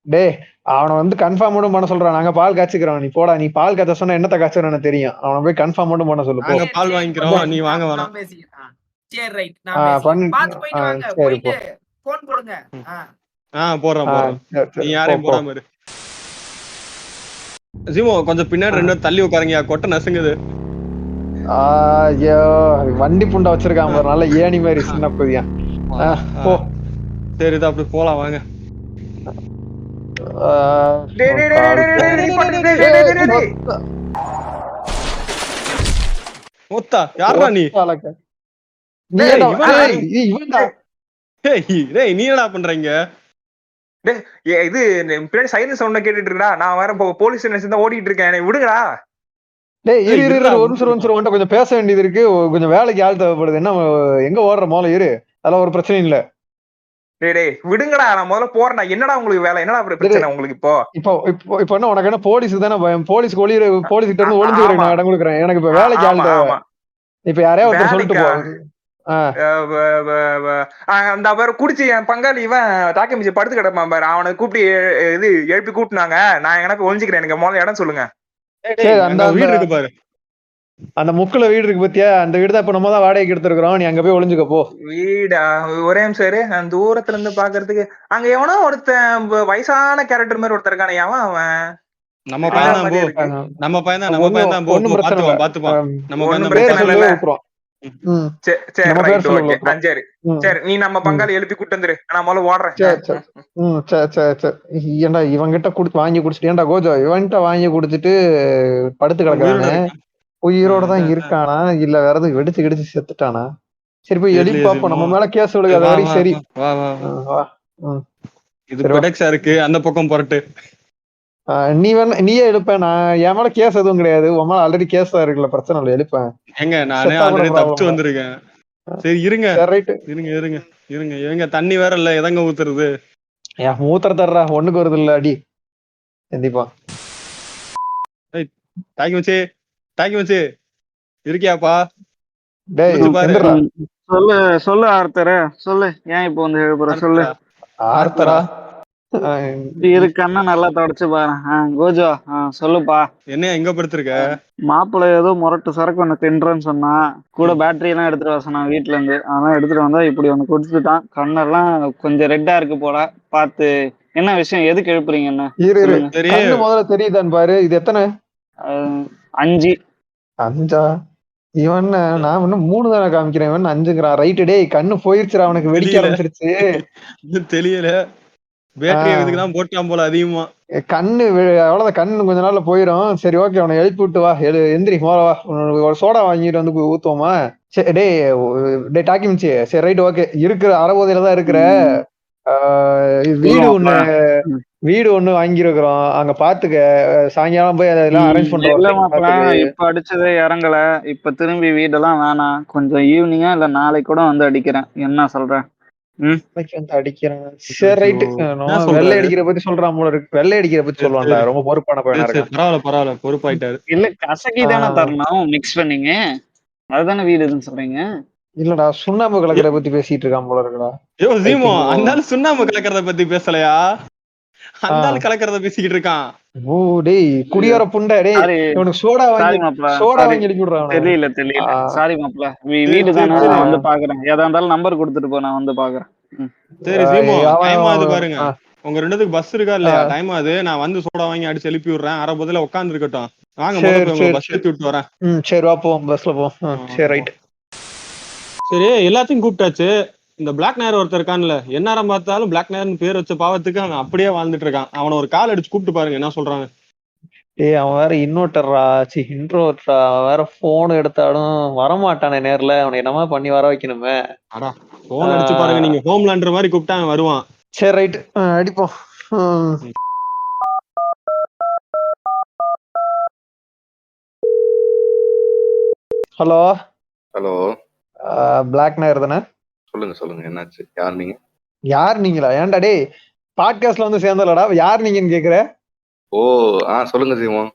டேய் அவனை வந்து கன்ஃபார்ம் மட்டும் பண்ண சொல்றான். நாங்க பால் காய்ச்சிக்கிறோம், நீ போடா. நீ பால் காய்ச்ச சொன்னா என்னத்த காய்ச்சறன்னு தெரியும். அவனை போய் கன்ஃபார்ம் மட்டும் பண்ண சொல்லு போ. நாங்க சரி பால் சரி வாங்கிக்கிறோம், பங்காளி, நீ வாங்க நான் வேணாம். நான் பேசிக்கிறேன். சரி ரைட், நான் பேசிக்கிறேன். பண்ணி பாத்து போயிட்டு வாங்க. சரி போ. போயிட்டு போன் போடுங்க. போடுறோம். சரி நீ சரி யாரையும் போ. போடாம இரு. ஜிமோ கொஞ்சம் பின்னாடி 2 தள்ளி உட்காருங்க, கொட்டை நசுங்குது. ஐயோ வண்டி புண்டை வச்சிருக்கான் பாரு, நல்ல ஏணி மாதிரி சின்ன பையா. போ. சரி இது அப்படி போலாம் வாங்க. மூத்தா யாரா நீ? டேய் நீ என்னடா பண்றீங்க? இது பின்னாடி சைலன்ஸ் சவுண்ட கேட்டுட்டு இருக்கா? நான் வேற போலீஸ் ஸ்டேஷன் தான் ஓடிட்டு இருக்கேன், என்னை விடுங்கடா. டேய் இரு ஒரு நிமிஷம் உன்கிட்ட கொஞ்சம் பேச வேண்டியது இருக்கு. கொஞ்சம் வேலைக்கு ஆள் தேவைப்படுது. என்ன எங்க ஓடுற முதல்ல இரு, அதெல்லாம் ஒரு பிரச்சனையும் இல்ல. டேய் விடுங்கடா, நான் முதல்ல போறேன்டா. என்னடா உங்களுக்கு வேலை, என்னடா பிரச்சனை உங்களுக்கு? இப்போ என்ன உனக்கு என்ன போலீஸ் தானே பயம்? போலீஸ் கிட்ட இருந்து ஒளிஞ்சுக்கிறேன், நான் இடம் கொடுக்குறேன். எனக்கு இப்ப வேலைக்கு ஆள் தேவை. இப்ப யாரையா ஒருத்தர் சொல்லிட்டு போ. அந்த பேர் குடிச்சு என் பங்காளி இவன் தாக்கி படுத்து கிடப்பான் பாரு, அவனை கூப்பிட்டு இது எழுப்பி கூப்பிட்டுனாங்க. நான் எங்கன்னா போய் ஒளிஞ்சுக்கிறேன், எனக்கு முதல்ல இடம் சொல்லுங்க. அந்த வீடு இருக்கு பாரு, அந்த முக்குல வீடு இருக்கு பாத்தியா? அந்த வீடு தான் இப்ப நம்ம தான் வாடகைக்கு எடுத்துருக்கோம். நீ அங்க போய் ஒளிஞ்சுக்க போ. வீடா? ஒரே நிமிஷம், நான் தூரத்துல இருந்து பாக்குறதுக்கு அங்க எவனோ ஒருத்தன் வயசான கேரக்டர் மாதிரி ஒருத்தர் இருக்கானே, அவன் நம்ம பையன் தான் போ. நம்ம பையன் தான் போ. ஒண்ணும் பிரச்சனை இல்ல. பாத்துப்பான். நம்ம பையன் தான் பேர் போ. சொல்லி விட்டுருவோம். சரி சரி, நீ நம்ம பங்காளி எழுப்பி கூட்டு வந்துரு, நான் முதல்ல ஓடுறேன். ஏன்டா இவங்கிட்ட வாங்கி குடிச்சிட்டு, ஏன்டா கோஜோ இவன்கிட்ட வாங்கி குடிச்சிட்டு படுத்து கிடக்கானே? உயிரோட தான் இருக்கானா இல்ல வேற எதுவும் வெடிச்சு கிடிச்சு செத்துட்டானா? சரி போய் எழுப்பி பாப்போம், நம்ம மேல கேஸ் விழுகாத வரைக்கும். சரி வா. இது பெடெக்ஸா இருக்கு, அந்த பக்கம் புரட்டு. நீயே எழுப்பேன். நான் என் மேல கேஸ் எதுவும் கிடையாது. உன் மேல ஆல்ரெடி கேஸ் தான் இருக்குல்ல, பிரச்சனை இல்லை, எழுப்பேன். எங்க நானே ஆல்ரெடி தப்பிச்சு வந்திருக்கேன். சரி இருங்க இவங்க தண்ணி வேற இல்ல, எதங்க ஊத்துறது? மூத்திர தர்றா, ஒண்ணுக்கு வருது இல்ல அடி. கண்டிப்பா. தாக்கி வச்சு இருக்கியாப்பா? டேய் குளிச்சு பாரு. எந்திரா. சொல்லு சொல்லு ஆர்த்தர சொல்லு. ஏன் இப்போ வந்து எழுப்புற சொல்லு. ஆர்த்தரா இருக்கு கண்ணா நல்லா தொடச்சு பாரு. கோஜோ சொல்லுப்பா. என்ன எங்க படுத்திருக்க? மாப்பிள்ளை ஏதோ முரட்டு சரக்கு ஒண்ணு தின்றேன்னு சொன்னா, கூட பேட்டரி எல்லாம் எடுத்துட்டு வர சொன்னான் வீட்டுல இருந்து. அதெல்லாம் எடுத்துட்டு வந்தா இப்படி ஒண்ணு குடிச்சுட்டான். கண்ணெல்லாம் கொஞ்சம் ரெட்டா இருக்கு போல. பார்த்து என்ன விஷயம், எதுக்கு எழுப்புறீங்க என்ன இரு சொல்லுங்க. சரி கண்ணு முதல்ல தெரியுதான்னு பாரு. இது எத்தனை? 5. 5ஆ? இவன் நான் இன்னும் 3 தானே காமிக்கிறேன், இவன் 5ங்கிறான். ரைட்டு டேய், கண்ணு போயிருச்சுடா அவனுக்கு, வெடிக்க தெரியல ஆரம்பிச்சிருச்சு. தெரியல. பேட்டரி இதுக்குதான் போட்டான் போல அதிகமா. கண்ணு அவ்வளவுதான், கண்ணு கொஞ்ச நாள்ல போயிரும். சரி ஓகே, அவனை எழுப்பி விட்டு வா. எந்திரி மோத வா. உனக்கு ஒரு சோடா வாங்கிட்டு வந்து ஊத்துவோமா? சரி டே டாக்கிமிச்சு. சரி ரைட் ஓகே, இருக்கிற அறபோதையில தான் இருக்கிற. வீடு ஒண்ணு வாங்கிருக்கிறோம், அங்க பாத்துக்க. சாயங்காலம் போய் அதெல்லாம் அரேஞ்ச் இல்ல மாப்பிள்ள, பண்றோம். இப்ப அடிச்சதே இறங்கல. இப்ப திரும்பி வீடெல்லாம் வேணாம். கொஞ்சம் ஈவினிங்கா இல்ல நாளைக்கு கூட வந்து அடிக்கிறேன். என்ன சொல்றேன்? வந்து அடிக்கிறான். சரி ரைட்டு. என்ன வெள்ளை சொல்றாரு? அடிக்கிற பத்தி சொல்றான் போல இருக்கு. வெள்ளை அடிக்கிற பத்தி சொல்லுவான்டா, சரி ரொம்ப பொறுப்பான பையனா சரி இருக்கான். பரவாயில்ல பொறுப்பாயிட்டாரு. இல்ல கசக்கி தானே தரணும், மிக்ஸ் பண்ணீங்க. அதுதானே வீடுன்னு சொல்றீங்க. இல்லடா, சுண்ணாம்பு கலக்கிற பத்தி பேசிட்டு இருக்கான் போல இருக்குடா. ஐயோ சீமோ, அந்த ஆளு சுண்ணாம்பு கலக்கறத பத்தி பேசலையா? அந்த ஆளு கலக்கறத பேசிக்கிட்டு இருக்கான். ஓ டேய், குடியார புண்டை டேய். சாரி இவனுக்கு சோடா சாரி மாப்ள, வாங்கி அடிக்க விடுறான். தெரியல சாரி மாப்ள. வீடு தானே, நான் வந்து பாக்குறேன். ஏதா இருந்தாலும் நம்பர் கொடுத்துட்டு போ, நான் வந்து பாக்குறேன். சரி சீமோ, டைம் ஆகுது பாருங்க. உங்க 2 பஸ் இருக்கா இல்லையா? டைம் ஆகுது. நான் வந்து சோடா வாங்கி அடிச்சு எழுப்பி விடுறேன். அரை பதில உட்கார்ந்து இருக்கட்டும். வாங்க முதல்ல பஸ் ஏத்தி விட்டு வரேன். சரி வா, போ பஸ்ல போ. சரி ரைட். சரி எல்லாத்தையும் கூப்பிட்டாச்சு. இந்த பிளாக் நேர் ஒருத்தர் இருக்கான்ல, எந்நேரம் பார்த்தாலும் பிளாக் நேர்னு பேர் வச்ச பாவத்துக்கு அவன் அப்படியே வாழ்ந்துட்டு இருக்கான். அவனை ஒரு கால் அடிச்சு கூப்பிட்டு பாருங்க என்ன சொல்றாங்க. ஏய், அவன் வேற இன்வெர்டர்ரா, இன்ட்ரோவர்ட்ரா. அவன் வேற போன் எடுத்தாலும் வரமாட்டானே நேர்ல. அவனை என்னமா பண்ணி வர வைக்கணுமே. அடா போன் அடிச்சு பாருங்க, நீங்க ஹோம்லாண்டர் மாதிரி கூப்பிட்டா அவன் வருவான். சரி ரைட், அடிப்போம். ஹலோ ஹலோ, பிளாக் நேர் தானே? சொல்லுங்க என்னாச்சு? யார் நீங்க? யார் நீங்களா? ஏன்டா டேய், பாட்காஸ்ட்ல வந்து சேர்ந்தலடா. யார் நீங்கன்னு கேக்குற? ஓ சொல்லுங்க சீமோன்.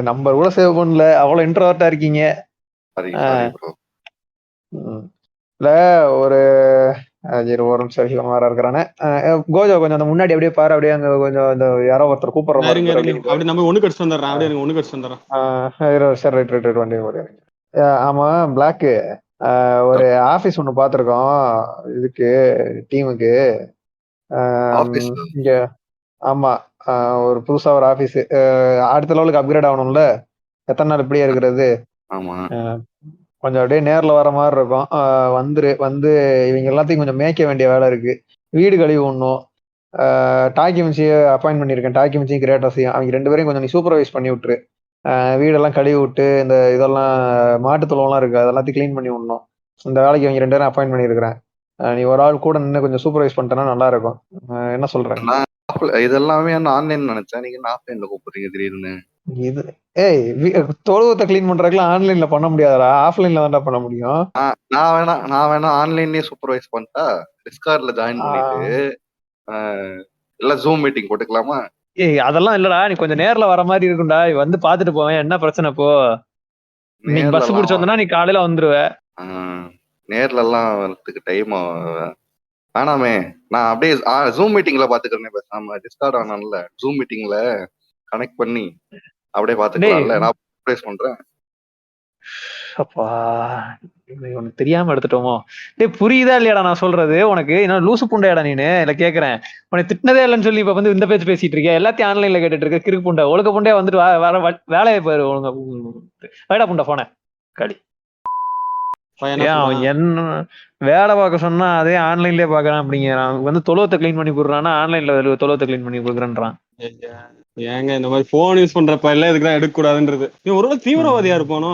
நம்பர் கூட சேவ் பண்ணல, அவ்வளவு இன்ட்ரோவர்ட்டா இருக்கீங்க. இல்ல ஒரு ஒரு நிமிஷம் வேற இருக்கிறானே. கோஜோ கொஞ்சம் அந்த முன்னாடி அப்படியே பாரு. அப்படியே அங்க கொஞ்சம் இந்த யாரோ ஒருத்தர் கூப்பிடுற மாதிரி. அப்படி நம்ம ஒண்ணு கடிச்சு வந்துடுறேன். அப்படியே ஒண்ணு கடிச்சு வந்துடுறேன். சரி ரைட் வண்டி ஓடி. ஆமா பிளாக்கு, ஒரு ஆபீஸ் ஒண்ணு பாத்துருக்கோம் இதுக்கு, டீமுக்கு. இங்க ஆமா, ஒரு புதுசா ஒரு ஆபீஸ் அடுத்த லெவலுக்கு அப்கிரேட் ஆகணும்ல. எத்தனை நாள் இப்படியே இருக்கிறது? கொஞ்சம் அப்படியே நேர்ல வர மாதிரி இருக்கும். வந்து இவங்க எல்லாத்தையும் கொஞ்சம் மேய்க்க வேண்டிய வேலை இருக்கு. வீடு கழுவி விடணும். டாக்கிமிச்சியை அப்பாயிண்ட் பண்ணியிருக்கேன். டாக்கிமிச்சியும் கிரேட்டஸையும், அவங்க 2 பேரையும் கொஞ்சம் நீ சூப்பர்வைஸ் பண்ணி விட்டுரு. வீடெல்லாம் கழுவி விட்டு, இந்த இதெல்லாம் மாட்டுத்தொழுவெல்லாம் இருக்கு, அதெல்லாத்தையும் கிளீன் பண்ணி விடணும். இந்த வேலைக்கு அவங்க 2 பேரும் அப்பாயிண்ட் பண்ணியிருக்கிறேன். நீ ஒரு ஆள் கூட நின்று கொஞ்சம் சூப்பர்வைஸ் பண்ணிட்டேன்னா நல்லா இருக்கும். என்ன சொல்றேன்? இதெல்லாமே ஆன்லைன் நினைச்சேன், நீங்க ஆஃப்லைன்ல கூப்பிடுறீங்க திடீர்னு. இது தொழுவத்தை கிளீன் பண்றதுக்குலாம் ஆன்லைன்ல பண்ண முடியாதுடா, ஆஃப்லைன்ல தான்டா பண்ண முடியும். நான் வேணா ஆன்லைன்லயே சூப்பர்வைஸ் பண்ணிட்டா, டிஸ்கார்ட்ல ஜாயின் பண்ணிட்டு எல்லாம் ஜூம் மீட்டிங் போட்டுக்கலாமா? ஏய் அதெல்லாம் இல்லடா, நீ கொஞ்சம் நேர்ல வர மாதிரி இருக்கும்டா. வந்து பாத்துட்டு போவேன், என்ன பிரச்சனை இப்போ? நீ பஸ் பிடிச்சு வந்தனா நீ காலையில வந்துருவ. நேர்ல எல்லாம் வரதுக்கு டைம் வேணாமே. நான் அப்படியே ஜூம் மீட்டிங்ல பாத்துக்கிறேன் பேசாம. டிஸ்கார்ட் ஆனால ஜூம் மீட்டிங்ல கனெக்ட் பண்ணி அப்படியே பாத்துக்கலாம்ல. நான் சர்ப்ரைஸ் பண்றேன். அப்பா, உனக்கு தெரியாம எடுத்துட்டோமோ? டேய் புரியுதா இல்லையாடா நான் சொல்றது உனக்கு? என்ன லூசு புண்டையாடா நீனு? இல்ல கேக்குறேன், உனக்கு திட்டினதே இல்லைன்னு சொல்லி இப்ப வந்து இந்த பேச்சு பேசிட்டு இருக்கியா? எல்லாத்தையும் ஆன்லைன்ல கேட்டுட்டு இருக்க கிறுக்கு புண்டை. ஒழுக்க புண்டையா வந்துட்டு வேற வேலையை பாரு. ஒழுங்க வைடா புண்டை போன கடி. என்ன வேலை பார்க்க சொன்னா அதே ஆன்லைன்லயே பாக்குறான் அப்படிங்கிறான். வந்து தொழுவத்தை கிளீன் பண்ணி கொடுக்குறான்னா ஆன்லைன்ல தொழுவத்தை கிளீன் பண்ணி கொடுக்குறேன்றான். ஏங்க இந்த மாதிரி போன் யூஸ் பண்றப்ப எல்லாம் இதுக்குதான் எடுக்க கூடாதுன்றது. ஒருவேளை தீவிரவாதியா இருப்பானோ?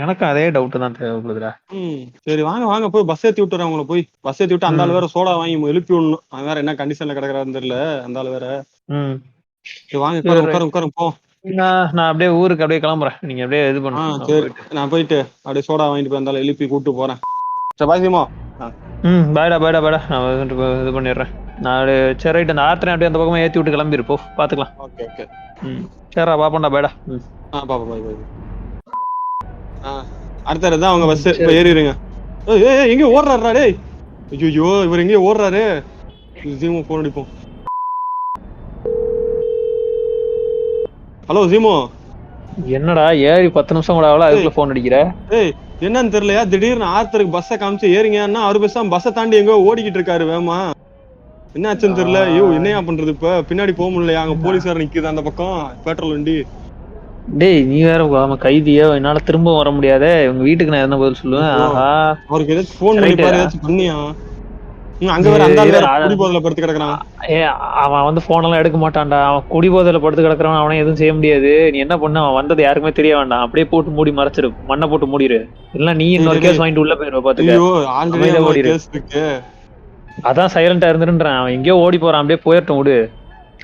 எனக்கு அதே டவுட் தான் தேவைப்படுதுடா. சரி வாங்க போய் பஸ் ஏத்தி விட்டுறேன். உங்களை போய் பஸ் ஏத்தி விட்டு அந்த ஆள் வேற சோடா வாங்கி எழுப்பி விடணும். அவன் வேற என்ன கண்டிஷன்ல கிடக்குறாருன்னு தெரியல அந்த ஆள் வேற. வாங்க உட்காரு போ. நான் அப்படியே ஊருக்கு அப்படியே கிளம்புறேன், நீங்க அப்படியே இது பண்ணுங்க. சரி நான் போயிட்டு அப்படியே சோடா வாங்கிட்டு போய் அந்த எழுப்பி கூப்பிட்டு போறேன். சரி பாய் சீமா. பாய்டா நான் இது பண்ணிடுறேன். நான் சரி ரைட் அந்த ஆத்திரம் அப்படியே அந்த பக்கமா ஏத்தி விட்டு கிளம்பிருப்போம் பாத்துக்கலாம். Okay okay. சரிடா பாப்போம்டா பேடா. பாப்பா பாய் பாய். அடுத்த தான் அவங்க பஸ் ஏறிடுங்க. ஏய் எங்க ஓடுறாருடா டேய். ஐயோ இவர் எங்கேயோ ஓடுறாரு. ஜீமோ போன் அடிப்போம். ஹலோ ஜீமோ. என்னடா ஏறி 10 நிமிஷம் கூட ஆகல அதுக்குள்ள போன் அடிக்கிற? ஏய் என்னன்னு தெரியலையா திடீர்னு ஆர்த்தருக்கு பஸ்ஸை காமிச்சு ஏறிங்கன்னா அவரு பேசாம பஸ்ஸை தாண்டி எங்கோ ஓடிக்கிட்டு இருக்காரு வேமா. என்ன ஆச்சுன்னு தெரியல. ஐயோ என்னையா பண்றது இப்ப பின்னாடி போக முடியலையா அங்க போலீஸார் நிக்குது அந்த பக்கம் பெட்ரோல் வண்டி. டேய் நீ வேற கைதியே என்னால திரும்ப வர முடியாதே உங்க வீட்டுக்கு நான் என்ன பதில் சொல்லுவேன்? ஆஹா அவருக்கு ஏதாச்சும் போன் பண்ணி பாரு ஏதாச்சும் பண்ணியா? அங்க வேற அந்த வேற குடிபோதையில படுத்து கிடக்குறான். அவன் வந்து போன் எல்லாம் எடுக்க மாட்டான்டா. அவன் குடிபோதையில படுத்து கிடக்குறான். அவனை எதுவும் செய்ய முடியாது. நீ என்ன பண்ண அவன் வந்தது யாருக்குமே தெரிய வேண்டாம். அப்படியே போட்டு மூடி மறைச்சிரு மண்ணை போட்டு மூடிடு. இல்ல நீ இன்னொரு கேஸ் வாங்கிட்டு உள்ள போயிருவ பாத்துக்க. அதான் சைலண்டா இருந்துருன்றான். அவன் எங்கேயோ ஓடி போறான். அப்படியே போயிட்டோம் விடு.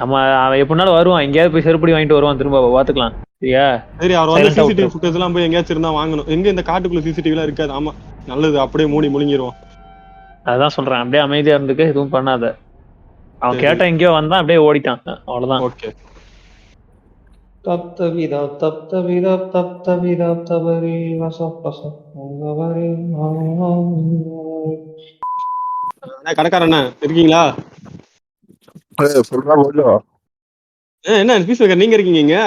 அவன் எப்படினாலும் வருவான். எங்கேயாவது போய் செருப்படி வாங்கிட்டு வருவான் திரும்ப பாத்துக்கலாம். சரியா? சரி அவர் வந்து சிசிடிவி ஃபுட்டேஜ் எல்லாம் போய் எங்கேயாச்சும் இருந்தா வாங்கணும். எங்க இந்த காட்டுக்குள்ள சிசிடிவி எல்லாம் இருக்காது. ஆமா நல்லது அப்படியே மூடி முழுங்கிடுவோம். அதான் சொல்றேன் அப்படியே அமைதியா இருந்துக்க எதுவும் பண்ணாத. அவன் கேட்ட எங்கேயோ வந்தான் அப்படியே ஓடிட்டான். அவ்வளவுதான். ஓகே. கடைக்காரண்ணா இருக்கீங்களா? என்ன பீஸ் நீங்க இருக்கீங்க இங்க?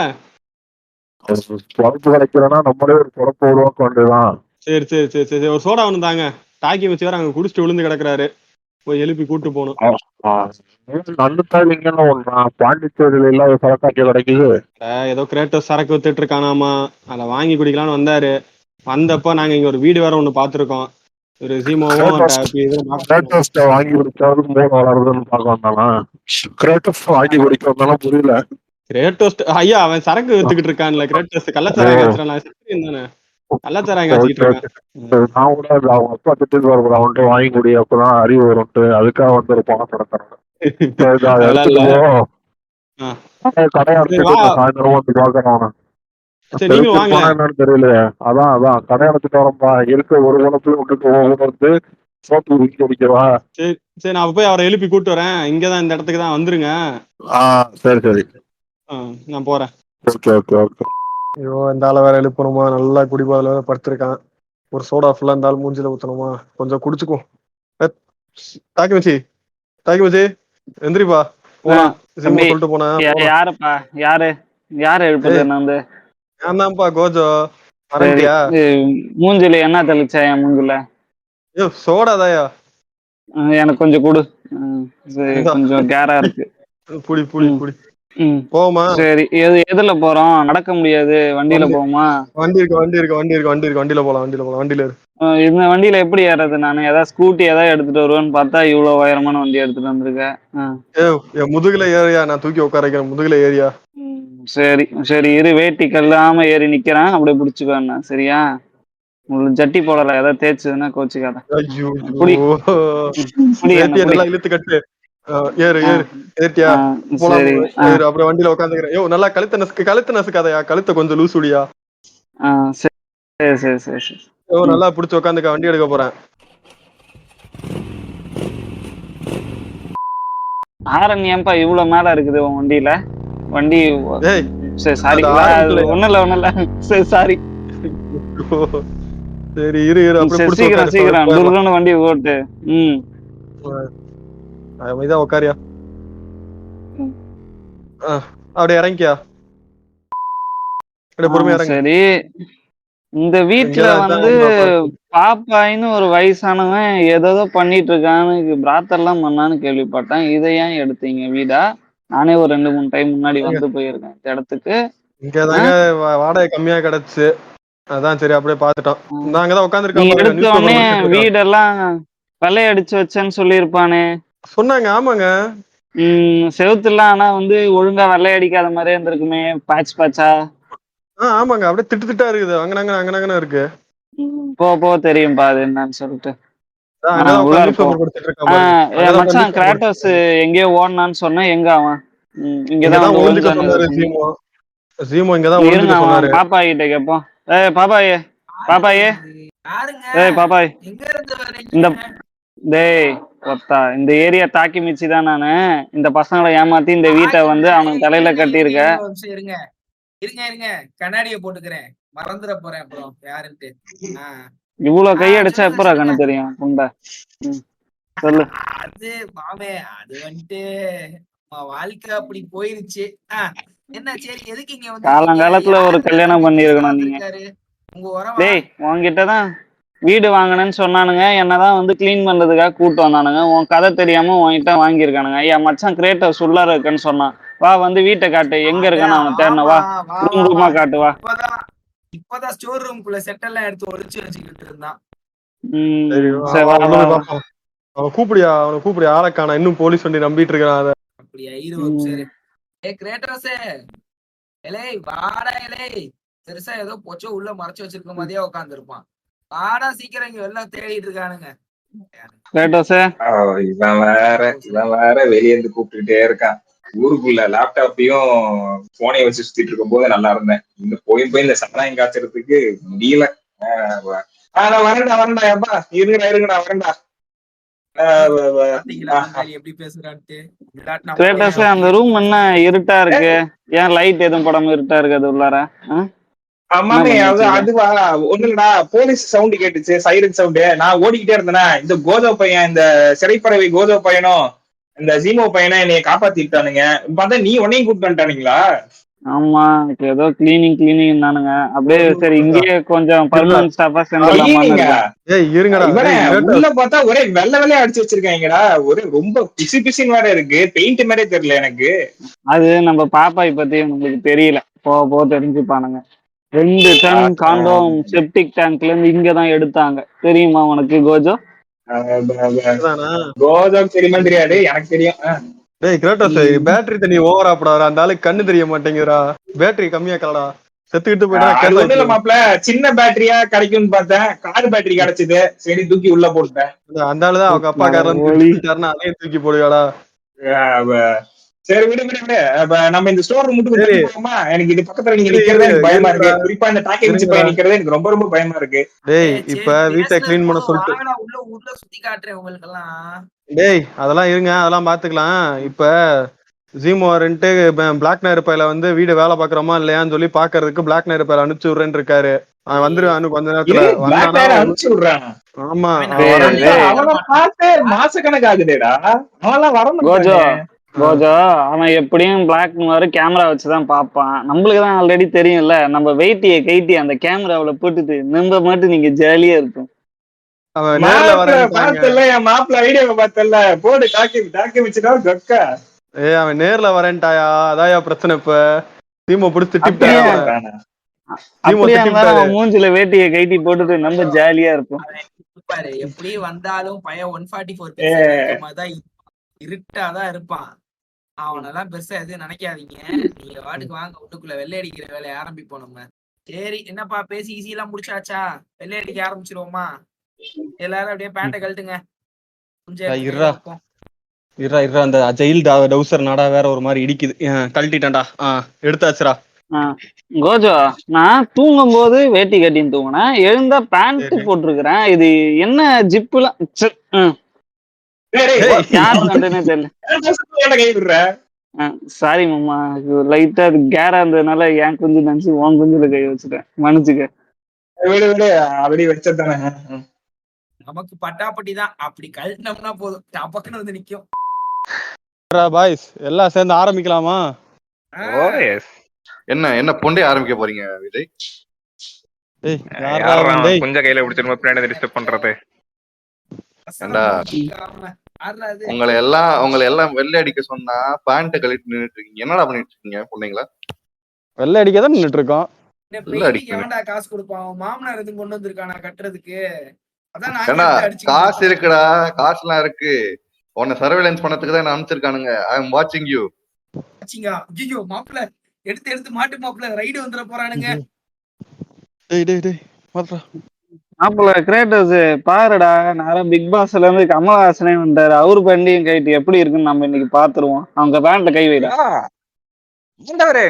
சரி சரி சரி சரி ஒரு சோடா ஒண்ணு தாங்க. டாக்கி வச்சு வேற அங்க குடிச்சிட்டு விழுந்து கிடக்குறாரு. போய் எழுப்பி கூட்டு போகணும். பாண்டிச்சேரியில இல்லாத சரக்காட்சி கிடைக்குது. ஏதோ கிரேட்டோஸ் சரக்கு வித்துட்டு இருக்கானாமா. அதை வாங்கி குடிக்கலாம்னு வந்தாரு. வந்தப்ப நாங்க இங்க ஒரு வீடு வேற ஒண்ணு பாத்துருக்கோம். ஒரு ஜீமோவும் வாங்கி குடிச்சாலும் மூணு வளருதுன்னு பார்க்க வந்தாலும் கிரேட்டோஸ் வாங்கி குடிக்க வந்தாலும் புரியல. கிரேட்டோஸ் ஐயா அவன் சரக்கு வித்துக்கிட்டு இருக்கான்ல. கிரேட்டோஸ் கள்ளச்சாராயம் கள்ளச்சாராயம் காய்ச்சிட்டு இருக்கேன். நான் கூட அவங்க அப்பா திட்டு வரக்கூடாது அவன்ட்டு வாங்கி குடி அப்பதான் அறிவு வரும்ட்டு அதுக்காக வந்து ஒரு பணம் கிடக்குறேன். சாயந்தரம் வந்து பாக்குறேன் என்னன்னு தெரியலையே. அதான் கடை அடைச்சிட்டு வரப்பா இருக்க ஒரு குணத்துல விட்டுட்டு வந்து சோப்பு வீட்டு குடிக்கவா? சரி நான் போய் அவரை எழுப்பி கூட்டு வரேன். இங்கதான் இந்த இடத்துக்கு தான் வந்துருங்க. சரி சரி நான் போறேன். Okay okay okay. ஐயோ இந்த ஆளை வேற எழுப்பணுமா? நல்லா குடிபாதில வேற படுத்திருக்கான். ஒரு சோடா ஃபுல்லா இந்த ஆள் மூஞ்சில ஊத்தணுமா? கொஞ்சம் குடிச்சுக்கோ. தாக்கி வச்சு எந்திரிப்பா போலாம். சொல்லிட்டு போனேன். யாருப்பா யாரு எழுப்புது? நான் தான்ப்பா கோஜோ. மூஞ்சில என்ன தெளிச்சா என் மூஞ்சில? சோடாதாயா? எனக்கு கொஞ்சம் கொடு. கொஞ்சம் கேரா இருக்கு. புடி புடி புடி. போமா. சரி எதுல போறோம்? நடக்க முடியாது. வண்டியில போமா? வண்டி இருக்கு வண்டியில போலாம். வண்டியில இந்த வண்டியில எப்படி ஏறது? நானு ஏதாவது ஸ்கூட்டி ஏதாவது எடுத்துட்டு வருவேன்னு பார்த்தா இவ்வளவு உயரமான வண்டி எடுத்துட்டு வந்திருக்கேன். முதுகுல ஏறியா? நான் தூக்கி உட்காரைக்கிறேன். முதுகுல ஏரியா? சரி இரு வேட்டி கல்லாம ஏறி நிக்கிறேன். அப்படியே பிடிச்சுக்கோண்ணா. சரியா? உங்களுக்கு ஜட்டி போடல ஏதாவது தேய்ச்சதுன்னா கோச்சுக்காத. இழுத்து கட்டு. ஏறியா? அப்புறம் வண்டியில உட்காந்துக்கிறேன். நல்லா கழுத்து நசுக்காதயா. கழுத்தை கொஞ்சம் லூஸ் விடியா? சரி நல்லா புடிச்சு உட்காந்துக்க. வண்டி எடுக்க போறேன். ஆரன் ஏன்பா இவ்வளவு மேல இருக்குது உன் வண்டியில? வண்டி சரி சாரி ஒண்ணும் இல்ல சரி சாரி. சரி இரு சீக்கிரம் துர்கன்னு வண்டி ஓட்டு. அமைதியா உட்காரியா? அப்படியே இறங்கியா? பொறுமையா இறங்க. சரி இந்த வீட்டுல வந்து பாப்பாயின்னு ஒரு வயசானவன் ஏதோ பண்ணிட்டு இருக்கான்னு பிராத்தெல்லாம் பண்ணான்னு கேள்விப்பட்டேன். இதை ஏன் எடுத்தீங்க வீடா? நானே ஒரு 2-3 டைம் முன்னாடி வந்து போயிருக்கேன் இந்த இடத்துக்கு. இங்கதாங்க வாடகை கம்மியா கிடைச்சு அதான் சரி அப்படியே பாத்துட்டோம். நாங்கதான் உட்காந்துருக்கோம். வீடெல்லாம் வெள்ளை அடிச்சு வச்சேன்னு சொல்லியிருப்பானே சொன்னாங்க. ஆமாங்க செவுத்துலாம் ஆனா வந்து ஒழுங்கா வெள்ளை அடிக்காத மாதிரியே இருந்திருக்குமே. பாச்சா ஆமாங்க அப்படியே திட்டா இருக்குது. அங்கனாங்க இருக்கு. போ தெரியும் பாது என்னன்னு சொல்லிட்டு. மச்சான் கிராட்டோஸ் எங்கேயோ ஓடனான்னு சொன்னேன். எங்க அவன்? இங்கதான் பாப்பா கிட்ட கேப்போம். பாப்பாயே இந்த டேய் ஒத்தா இந்த ஏரியா தாக்கி மிச்சி தான் நானு இந்த பசங்களை ஏமாத்தி இந்த வீட்டை வந்து அவனுக்கு தலையில கட்டியிருக்க. ஒரு நிமிஷம் இருங்க இருங்க இருங்க கண்ணாடியை போட்டுக்கிறேன், மறந்துட போறேன் அப்புறம் யாருன்ட்டு. இவ்வளவு கையடிச்சா சொல்லுங்க எப்பரா சொல்லுங்க. கண்ணு தெரியும் புண்டை? சொல்லு. அது மாமே அது வந்துட்டு நம்ம வாழ்க்கை அப்படி போயிருச்சு. என்ன சரி எதுக்கு இங்க வந்து காலங்காலத்துல ஒரு கல்யாணம் பண்ணிருக்கணும் நீங்க. உங்க உரம் டேய் உன்கிட்டதான் வீடு வாங்கினேன்னு சொன்னானுங்க, என்னதான் வந்து கிளீன் பண்றதுக்காக கூட்டு வந்தானுங்க. உன் கதை தெரியாம உன்கிட்ட வாங்கியிருக்கானுங்க. என் மச்சான் கிரேட்டர் உள்ளார இருக்குன்னு சொன்னான். வா வந்து வீட்டை காட்டு, எங்க இருக்கான்னு அவனை தேடணும். வா ரூம் ரூமா காட்டு வா. இப்பதான் ஸ்டோர் ரூம்குள்ள செட்டெல்லாம் எடுத்து ஒளிச்சு வச்சுக்கிட்டு இருந்தான். சரி வா வா வா. அவனை கூப்பிடியா ஆளக்கான இன்னும் போலீஸ் வண்டி நம்பிட்டு இருக்கான். அதை அப்படியா ஹீரோ சரி. கிரேட்டர்ஸே எலே வாடா எலே, பெருசா ஏதோ பொச்சோ உள்ள மறைச்சு வச்சிருக்க மாதிரியே உட்கார்ந்து இருப்பான். வாடா சீக்கிரம் இங்க எல்லாம் தேடிட்டு இருக்கானுங்க. கிரேட்டர்ஸே இவன் வேற வெளியே இருந்து கூப்பிட்டுட்டே இருக்கான். ஊருக்குள்ள லேப்டாப்பையும் போனையும் வச்சு சுத்திட்டு இருக்கும் போது நல்லா இருந்தேன். இன்னும் போய் இந்த சட்டாயம் காய்ச்சறதுக்கு முடியல. வரேன்டா ஏப்பா இருங்கடா வரேன்டா. எப்படி பேசுறான்ட்டு. அந்த ரூம் என்ன இருட்டா இருக்கு? ஏன் லைட் எதுவும் படம் இருட்டா இருக்கு அது உள்ளார? ஆமாமே அதுவா ஒண்ணு இல்லடா, போலீஸ் சவுண்ட் கேட்டுச்சு, சைரன் சவுண்டு. நான் ஓடிக்கிட்டே இருந்தேனா, இந்த கோதோ பையன், இந்த சிறைப்பறவை கோதோ பையனும் இந்த ஜீமோ பையனை என்னைய காப்பாத்திட்டானுங்க. பார்த்தா நீ உன்னையும் கூப்பிட்டு வந்துட்டானுங்களா? ஆமா இப்ப ஏதோ கிளீனிங் நானுங்க அப்படியே. சரி இங்கேயே கொஞ்சம் பர்மனன்ட் ஸ்டாஃபா உள்ள பார்த்தா ஒரே வெள்ளையா அடிச்சு வச்சிருக்காங்கடா. ஒரே ரொம்ப பிசின்னு வேற இருக்கு. பெயிண்ட் மாதிரியே தெரியல எனக்கு. அது நம்ம பாப்பாய் பத்தி உங்களுக்கு தெரியல, போக தெரிஞ்சுப்பானுங்க. 2 டன் காண்டோம் செப்டிக் டேங்க்ல இருந்து இங்கதான் எடுத்தாங்க. தெரியுமா உனக்கு கோஜோ? கோஜோ தெரியுமா தெரியாது, எனக்கு தெரியும். டேய் கிரேட்டஸ், பேட்டரி தண்ணி ஓவரா போடாதா, அந்த ஆளுக்கு கண்ணு தெரிய மாட்டேங்குதுடா. பேட்டரி கம்மியா கலடா, செத்துக்கிட்டு போயிட்டா. மாப்ள சின்ன பேட்டரியா கிடைக்கும்னு பார்த்தேன், கார் பேட்டரி கிடைச்சது. சரி தூக்கி உள்ள போட்டேன். அந்த ஆளுதான் அவங்க அப்பா காரன் அதையும் தூக்கி போடுவாடா. சரி விடு நம்ம இந்த ஸ்டோர் ரூம் மட்டும் போவோமா? எனக்கு இது பக்கத்துல நீங்க நிக்கிறது எனக்கு பயமா இருக்கு. குறிப்பா இந்த டாக்கி பையன் நிக்கிறது எனக்கு ரொம்ப பயமா இருக்கு. டேய் இப்ப வீட்டை கிளீன் பண்ண சொல்லிட்டு உள்ள சுத்தி காட்டுறேன் உங்களுக்கு எல்லாம். டேய் அதெல்லாம் இருங்க, அதெல்லாம் பாத்துக்கலாம். இப்ப ஜீமோ ரெண்டு பிளாக் நேர் பையில வந்து வீடு வேலை பாக்குறோமா இல்லையான்னு சொல்லி பாக்குறதுக்கு பிளாக் நேர் பையில அனுப்பிச்சு விடுறேன்னு இருக்காரு. அவன் வந்துருவான் கொஞ்ச நேரத்துல. அனுப்பிச்சு விடுறான். ஆமா அவனை பார்த்து மாசக்கணக்கு ஆகுதேடா. அவெல்லாம் வரணும். கோஜோ அவன் எப்படியும் பிளாக் மாதிரி கேமரா வச்சுதான் பாப்பான். நம்மளுக்கு தான் ஆல்ரெடி தெரியும்ல. நம்ம வெயிட்டியை கைட்டி அந்த கேமராவில போட்டுட்டு நம்ம மட்டும் நீங்க ஜாலியா இருக்கும். என் மாப்பிள்ள ஐடியாவை பார்த்தல போடு டாக்கி வச்சுட்டா கக்கா. அவன் நேர்ல வரேன்டாயா, அதாயா பிரச்சனை. இப்ப தீமோ பிடிச்சி மூஞ்சில வேட்டியை கைட்டி போட்டுட்டு நம்ம ஜாலியா இருக்கும். எப்படி வந்தாலும் பையன் 144 இருட்டாதான் இருப்பான். அவனெல்லாம் பெருசா எதுவும் நினைக்காதீங்க. நீங்க வாட்டுக்கு வாங்க, வீட்டுக்குள்ள வெள்ளை அடிக்கிற வேலையை ஆரம்பிப்போம் நம்ம. சரி என்னப்பா பேசி ஈஸி எல்லாம் முடிச்சாச்சா? வெள்ளை அடிக்க ஆரம்பிச்சிருவோமா? எல்லாரும் அப்படியே பேண்ட கழட்டுங்க. அந்த ஜெயில் டவுசர் நாடா வேற ஒரு மாதிரி இடிக்குது. கழட்டிட்டேன்டா, எடுத்தாச்சுரா. கோஜோ நான் தூங்கும் போது வேட்டி கட்டின்னு தூங்கினேன், எழுந்தா பேண்ட் போட்டிருக்கிறேன். இது என்ன ஜிப்புலாம் தெரியல. சாரி மாமா, லைட்டா அது கேரா இருந்ததுனால என் குஞ்சு நினைச்சு உன் குஞ்சுல கை வச்சுட்டேன், மன்னிச்சுக்க. அப்படி வச்சதானே நமக்கு பட்டாப்பட்டி தான். அப்படி கழட்டினோம்னா போதும், டபக்குன்னு வந்து நிக்கும். பாய்ஸ் எல்லாம் சேர்ந்து ஆரம்பிக்கலாமா? என்ன பொண்டே ஆரம்பிக்க போறீங்க விஜய்? கொஞ்சம் கையில பிடிச்சிருமா பிளான டிஸ்டர்ப் பண்றது? உங்களை எல்லாம் வெள்ளை அடிக்க சொன்னா பேண்ட் கழட்டி நின்னுட்டு இருக்கீங்க. என்னடா பண்ணிட்டு இருக்கீங்க பொண்ணுங்களா? வெள்ளை அடிக்க தான் நின்னுட்டு இருக்கோம். காசு கொடுப்பான் மாமனார் எதுவும் கொண்டு வந்திருக்கானா கட்டுறதுக்கு? காசு இருக்குடா, காசு எல்லாம் இருக்கு. உன்னை சர்வேலன்ஸ் பண்ணதுக்கு தான் அனுப்பிச்சிருக்கானுங்க. ஐ அம் வாட்சிங் யூ. ஐயோ மாப்பிள்ள எடுத்து மாட்டு மாப்பிள்ள ரைடு வந்துட போறானுங்க. மாப்பிள்ள கிரேட்டர்ஸ் பாருடா, நேரம் பிக் பாஸ்ல இருந்து கமலஹாசனே வந்தாரு. அவரு பண்டியும் கைட்டு எப்படி இருக்குன்னு நம்ம இன்னைக்கு பாத்துருவோம். அவங்க பேண்ட்ல கை வைடா.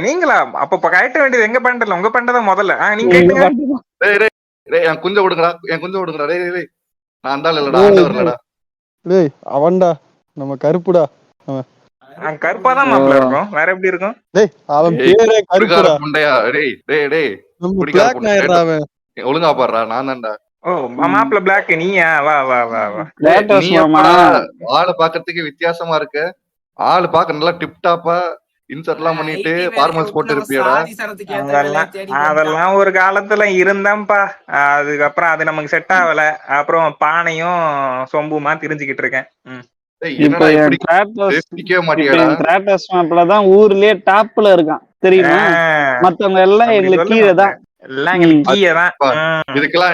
நீங்களா அப்ப கட்ட வேண்டியது எங்க பேண்ட் இல்ல, உங்க பேண்ட் தான் முதல்ல. நீங்க என் குஞ்ச விடுங்கடா, என் குஞ்ச விடுங்கடா. நான் அந்தாள் இல்லடா, ஆண்டவர் இல்லடா. டேய் அவன்டா நம்ம கருப்புடா அவன். கருப்பாதான் மாப்பிள்ள இருக்கும், வேற எப்படி இருக்கும்? டேய் அவன் ஏய், பேரே குடிகார கருப்புடா. புண்டையா டேய் டேய் டேய் நம்ம குடிகார பிளாக் புண்டை நாயர்டா அவன். ஒழுங்கா பாடுறா நான் தான்டா. ஓ மாப்பிள்ள பிளாக் நீயா? வா வா வா வா. கிராட்டோஸ் நீ மாமா எப்படா ஆளு பாக்குறதுக்கு வித்தியாசமா இருக்க? ஆளு பாக்க நல்லா டிப் டாப்பா இன்சர்ட் எல்லாம் பண்ணிட்டு ஃபார்மல்ஸ் போட்டு இருப்பியாடா? சாதி சனத்துக்கு ஏத்த வேலையை தேடி போட்டான். அதெல்லாம் ஒரு காலத்துல இருந்தேன்ப்பா. அதுக்கப்புறம் அது நமக்கு செட் ஆகல. அப்புறம் பானையும் சொம்புமா தெரிஞ்சுக்கிட்டு இருக்கேன். டேய், இப்ப என்னடா என் இப்படி கிராட்டோஸ் பிடிக்கவே இப்ப மாட்டியாடா? என் கிராட்டோஸ் மாப்பிள்ள தான் ஊர்லயே டாப்ல இருக்கான் தெரியுமா? மத்தவங்க எல்லாம் அப்படி எங்களுக்கு சொல்லு கீழே மாப்பிள்ள. தான். எல்லாம் எங்களுக்கு கீழதான்.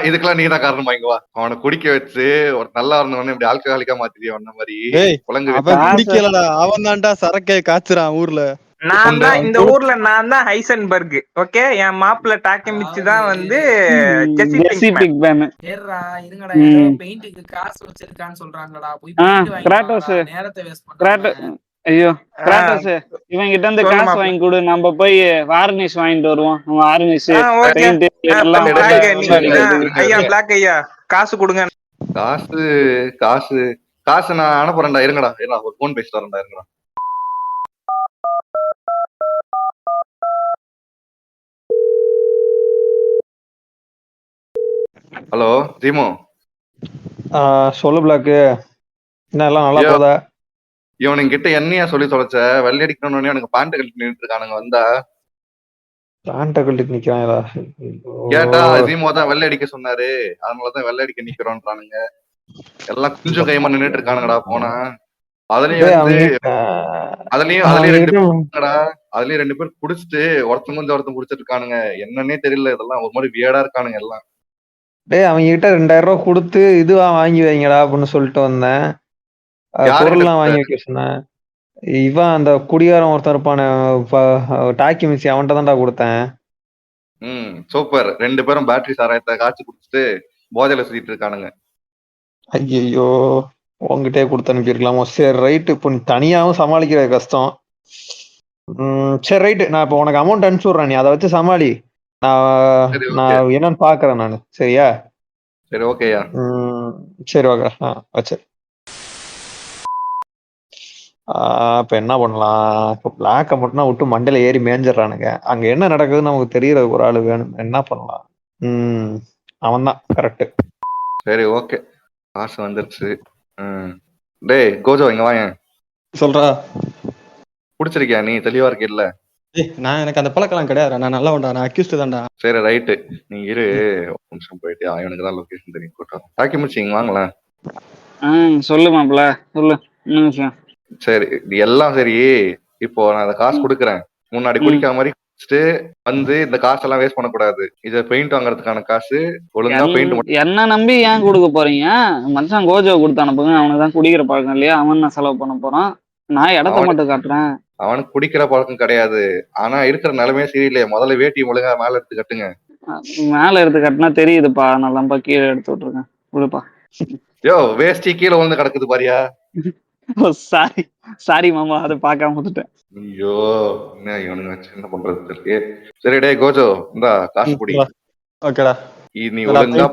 இதுக்கெல்லாம் நீ தான் காரணமா இங்க வா. அவனை குடிக்க வச்சு ஒரு நல்லா இருந்தவனே இப்படி ஆல்கஹாலிக்கா மாத்திரியா அவன மாதிரி ஏய் குழங்கு அவன் காசை குடிக்கலடா, அவன் தான்டா சரக்கை காய்ச்சுறான் ஊர்ல. நான் தான் இந்த ஊர்ல நான் தான் ஹைசன்பர்க். ஓகே, என் மாப்பிள்ள டாக்கமிச்சு தான் வந்து ஜெசி ஜெர்சி பிங்க்மேன். பிக் பேன். ஏறா இருங்கடா, ஏதோ பெயிண்ட்டுக்கு காசு வச்சிருக்கான்னு சொல்றாங்கடா, போய் பெயிண்ட் வாங்கி கிராட்டோஸ் வாங்கடா, நேரத்தை வேஸ்ட் கிராட்டோ பண்ணாம. ஐயோ கிராட்டோஸ் இவன் கிட்ட இருந்து சொல்லு காசு மாப்பிள்ள. வாங்கி கொடு, நம்ம போய் வார்னிஷ் வாங்கிட்டு வருவோம். Varnish okay. பெயிண்ட் எல்லாம் டேய், பிளாக் டேய், நீங்க இருங்க. ஐயா, பிளாக் ஐயா காசு கொடுங்க. காசு காசு காசு நான் அனுப்புறேன்டா. இருங்கடா ஒரு போன் பேசிட்டு வரேன்டா. இருங்கடா. ஹலோ ஜீமோ. சொல்லு பிளாக்கு, என்ன எல்லாம் நல்லா ஐயோ, போதா? இவனுங்க கிட்ட என்னையா சொல்லி தொலைச்ச? வெள்ளை அடிக்கணும்னு எனக்கு பேண்ட் கழட்டி நின்றுட்டு இருக்கானுங்க. வந்தா பேண்ட கழட்டிட்டு நிக்கிறாங்களா? கேட்டா ஜீமோ தான் வெள்ளை அடிக்க சொன்னாரு, அதனாலதான் வெள்ளை அடிக்க நிக்கிறோன்றானுங்க. எல்லாம் கொஞ்சம் கைமா நின்றுட்டு இருக்கானுங்கடா. போனா அதுலயும் வந்து அதுலயும் ரெண்டு பேர் குடிச்சிட்டு ஒருத்தங்க வந்து ஒருத்தன் குடிச்சிட்டு இருக்கானுங்க. என்னன்னே தெரியல, இதெல்லாம் ஒரு மாதிரி வியடா இருக்கானுங்க எல்லாம். டேய் அவங்க கிட்ட 2000 ரூபாய் கொடுத்து இதுவா வாங்கி வைங்கடா அப்படின்னு சொல்லிட்டு வந்தேன். பொருள்லாம் வாங்கி வைக்க சொன்னேன். இவன் அந்த குடிகாரம் ஒருத்தன் இருப்பான டாக்கி மிச்சி, அவன்கிட்ட தான்டா கொடுத்தேன். சூப்பர். 2 பேரும் பேட்டரி சாராயத்தை காய்ச்சி குடிச்சிட்டு போதையில சுத்திட்டு இருக்கானுங்க. ஐயோ உங்ககிட்டே கொடுத்து அனுப்பியிருக்கலாமோ? சரி ரைட்டு, இப்போ நீ தனியாவும் சமாளிக்கிறது கஷ்டம். சரி ரைட்டு, நான் இப்போ உனக்கு அமௌண்ட் அனுப்பிச்சு விட்றேன், நீ அதை வச்சு சமாளி. நான் என்னன்னு பாக்குறேன் நானு. சரியா? சரி ஓகேயா. சரி ஓகே வச்சு. இப்ப என்ன பண்ணலாம்? இப்போ பிளாக்க மட்டும் விட்டு மண்டையில ஏறி மேஞ்சிடறானுங்க. அங்க என்ன நடக்குதுன்னு நமக்கு தெரியறது ஒரு ஆளு வேணும். என்ன பண்ணலாம்? அவன் தான் கரெக்ட். சரி ஓகே, காசு வந்துருச்சு. டேய் கோஜோ இங்க வாங்க. சொல்றா. குடிச்சிருக்கியா நீ? தெளிவா இருக்கில்ல? நான் எனக்கு அந்த பழக்கம் கிடையாது, நான் நல்லா வேண்டாம், நான் அக்யூஸ்ட் தான்டா. சரி ரைட்டு, நீ இரு ஒரு நிமிஷம் போயிட்டு அவனுக்கு தான் லொகேஷன் தெரியும். கூட்டம் டாக்கி முடிச்சிங்க வாங்களேன். சொல்லு மாப்பிள்ள சொல்லு, என்ன விஷயம்? சரி இது எல்லாம் சரி. இப்போ நான் அந்த காசு கொடுக்குறேன், முன்னாடி குடிக்காம மாதிரி குடிச்சிட்டு வந்து இந்த காசெல்லாம் வேஸ்ட் பண்ணக்கூடாது. இதை பெயிண்ட் வாங்குறதுக்கான காசு ஒழுங்கா பெயிண்ட் என்ன நம்பி ஏன் கொடுக்க போறீங்க? மச்சான் கோஜோ கொடுத்து அனுப்புங்க, அவனுக்கு தான் குடிக்கிற பழக்கம் இல்லையா, அவன் நான் செலவு பண்ண போறான். நான் இடத்த மட்டும் காட்டுறேன். அவனுக்கு குடிக்கிற பழக்கம் கிடையாது, ஆனா இருக்கிற நிலைமையே சரியில்லையே. முதல்ல வேட்டி ஒழுங்கா மேல எடுத்து கட்டுங்க. மேல எடுத்து கட்டினா தெரியுதுப்பா, நல்லா கீழே எடுத்து விட்டுருக்கேன். விடுப்பா. யோ வேஷ்டி கீழே விழுந்து கிடக்குது பாரியா. சாரி சாரி மாமா, அதை பார்க்காம வந்துட்டேன். ஐயோ என்ன இவனுங்க என்ன பண்றது தெரியல. சரி டே கோஜோ இந்தா காசு குடி. ஓகேடா. நீ ஒழுங்கா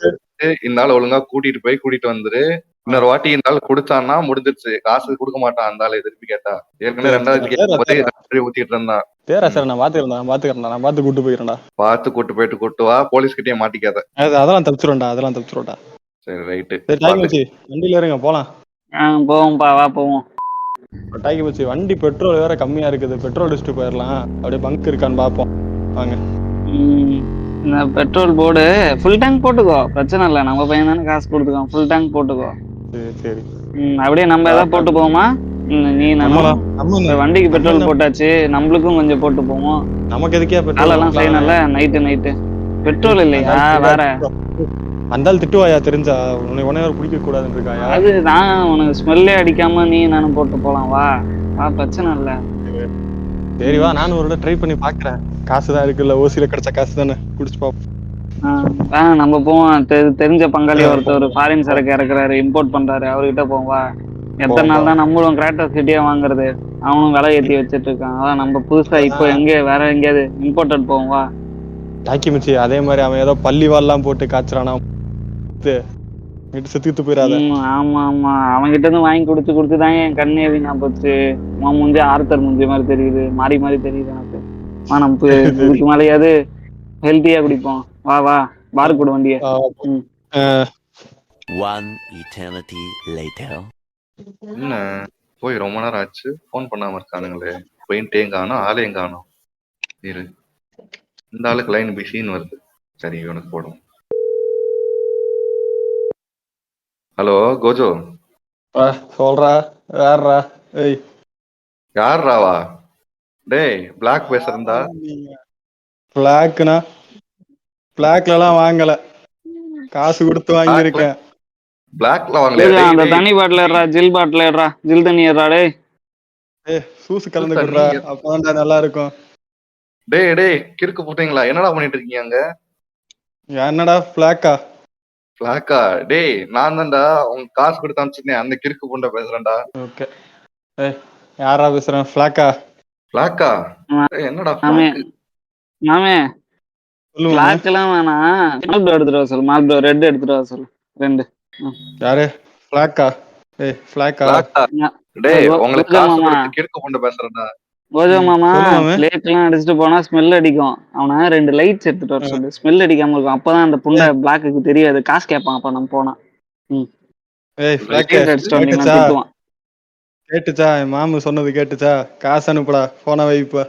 இந்த ஆள் ஒழுங்கா கூட்டிட்டு வந்துரு. இன்னொரு வாட்டி இந்த ஆள் குடிச்சான்னா முடிஞ்சிருச்சு, காசு கொடுக்க மாட்டான் அந்த ஆளு திருப்பி கேட்டா. ஏற்கனவே 2000 ஊத்திட்டு இருந்தான். சரி நான் பாத்துக்கிறேன், நான் பார்த்து கூட்டு போயிடுறேன்டா. பார்த்து கூட்டு வா, போலீஸ் கிட்டே மாட்டிக்காத. அதெல்லாம் தப்பிச்சிருவேன்டா. சரி ரைட்டு, வண்டியில இருங்க போலாம். போவோம்பா, வா போவோம். டாக்கி வச்சு வண்டி பெட்ரோல் வேற கம்மியா இருக்குது, பெட்ரோல் அடிச்சுட்டு போயிடலாம். அப்படியே பங்க் இருக்கான்னு பாப்போம் வாங்க. இந்த பெட்ரோல் போர்டு ஃபுல் டேங்க் போட்டுக்கோ, பிரச்சனை இல்லை. நம்ம பையன் தானே காசு கொடுத்துக்கோம், ஃபுல் டேங்க் போட்டுக்கோ. சரி அப்படியே நம்ம ஏதாவது போட்டு போவோமா? நீ வண்டிக்கு பெட்ரோல் போட்டாச்சு, நம்மளுக்கும் கொஞ்சம் போட்டு போவோம். நமக்கு எதுக்கே பெட்ரோல் செய்யணும்ல. நைட்டு பெட்ரோல் இல்லையா? வேற அந்த திட்டுவாயா தெரிஞ்சா? உன்னை குடிக்க கூடாதுன்னு இருக்காயா? அது நான் உனக்கு ஸ்மெல்லே அடிக்காம நீ நானும் போட்டு போலாம். வா பிரச்சனை இல்ல. சரி வா, நானும் ஒரு ட்ரை பண்ணி பாக்குறேன். காசுதான் இருக்குல்ல, ஓசியில கிடைச்ச காசு தானே, குடிச்சு பாப்போம். நம்ம போவோம். தெரிஞ்ச பங்காளி ஒருத்தர் ஃபாரின் சரக்கு இறக்குறாரு, இம்போர்ட் பண்றாரு, அவர்கிட்ட போவோம். வா. எத்தனை நாள் தான் நம்மளும் கிராட்டோஸ் கிட்டே வாங்குறது, அவனும் விலை ஏற்றி வச்சிட்டு இருக்கான். அதான் நம்ம புதுசா இப்போ எங்கே வேற எங்கேயாவது இம்போர்ட்டட் போவோம். வா டாக்கி மிச்சி. அதே மாதிரி அவன் ஏதோ பள்ளிவால்லாம் போட்டு காய்ச்சறானா, வீட்டு செத்துக்கிட்டு போயிடாத. ஆமா ஆமா, அவன்கிட்ட இருந்து வாங்கி கொடுத்துதான் என் கண்ணே வீணா போச்சு. உன் மூஞ்சி ஆர்த்தர் மூஞ்சி மாதிரி தெரியுது, மாறி தெரியுது எனக்கு. நம்ம இதுக்கு மேலேயாவது ஹெல்த்தியா குடிப்போம். வா வா பாருக்கு கூட வண்டிய. One eternity later. என்ன போய் ரொம்ப நேரம் ஆச்சு, போன் பண்ணாம இருக்கானுங்களே. பெயிண்டேயும் காணும், ஆளையும் காணும். இரு, இந்த ஆளுக்கு லைன் பிஸின்னு வருது. சரி, இவனுக்கு போடும். Hello Gojo. சொல்றா, யாரா? ஏய், யார்ராவா? டேய், பிளாக் பேசுறா. பிளாக்னா பிளாக்ல எல்லாம் வாங்கல, காசு கொடுத்து வாங்கியிருக்கேன். பிளாக்ல வாங்கலையா? அந்த டேய், தண்ணி பாட்டில் ஏறா, ஜில் பாட்டில் ஏறா, ஜில் தண்ணி ஏறா. டேய் சூசு கலந்து கொடுறா, அப்பதான்டா நல்லா இருக்கும். டேய் டேய், கிறுக்கு போட்டீங்களா? என்னடா பண்ணிட்டு இருக்கீங்க அங்க? என்னடா பிளாக்கா? பிளாக்கா? டேய், நான் தான்டா உங்க காசு கொடுத்து அனுப்பிச்சிருந்தேன், அந்த கிறுக்கு புண்டை பேசுறேன்டா. ஓகே. ஏய், யாரா பேசுறேன்? பிளாக்கா? பிளாக்கா? என்னடா மாமே மாமே, சொல்லுங்க. பிளாக் எல்லாம் வேணாம், மால்ப்ரோ எடுத்துட்டு வர சொல்லு. மால்ப்ரோ ரெட் எடுத்துட்டு வர சொல்லு, 2. யாரு பிளாக்கா? ஏய் பிளாக்கா? டேய், உங்களுக்கு காசு கொடுத்து கிறுக்கு புண்டை பேசுறேன்டா. கோஜோ மாமா, பிளேட் எல்லாம் அடிச்சுட்டு போனா ஸ்மெல் அடிக்கும். அவனா 2 லைட்ஸ் எடுத்துட்டு வர சொல்லு, ஸ்மெல் அடிக்காம இருக்கும். அப்பதான் அந்த புண்டை பிளாக்கு தெரியாது, காசு கேட்பான் அப்ப நம்ம போனா. ஏய் பிளாக் கேட்டுச்சா? என் மாமு சொன்னது கேட்டுச்சா? காசு அனுப்புடா, போன வைப்ப.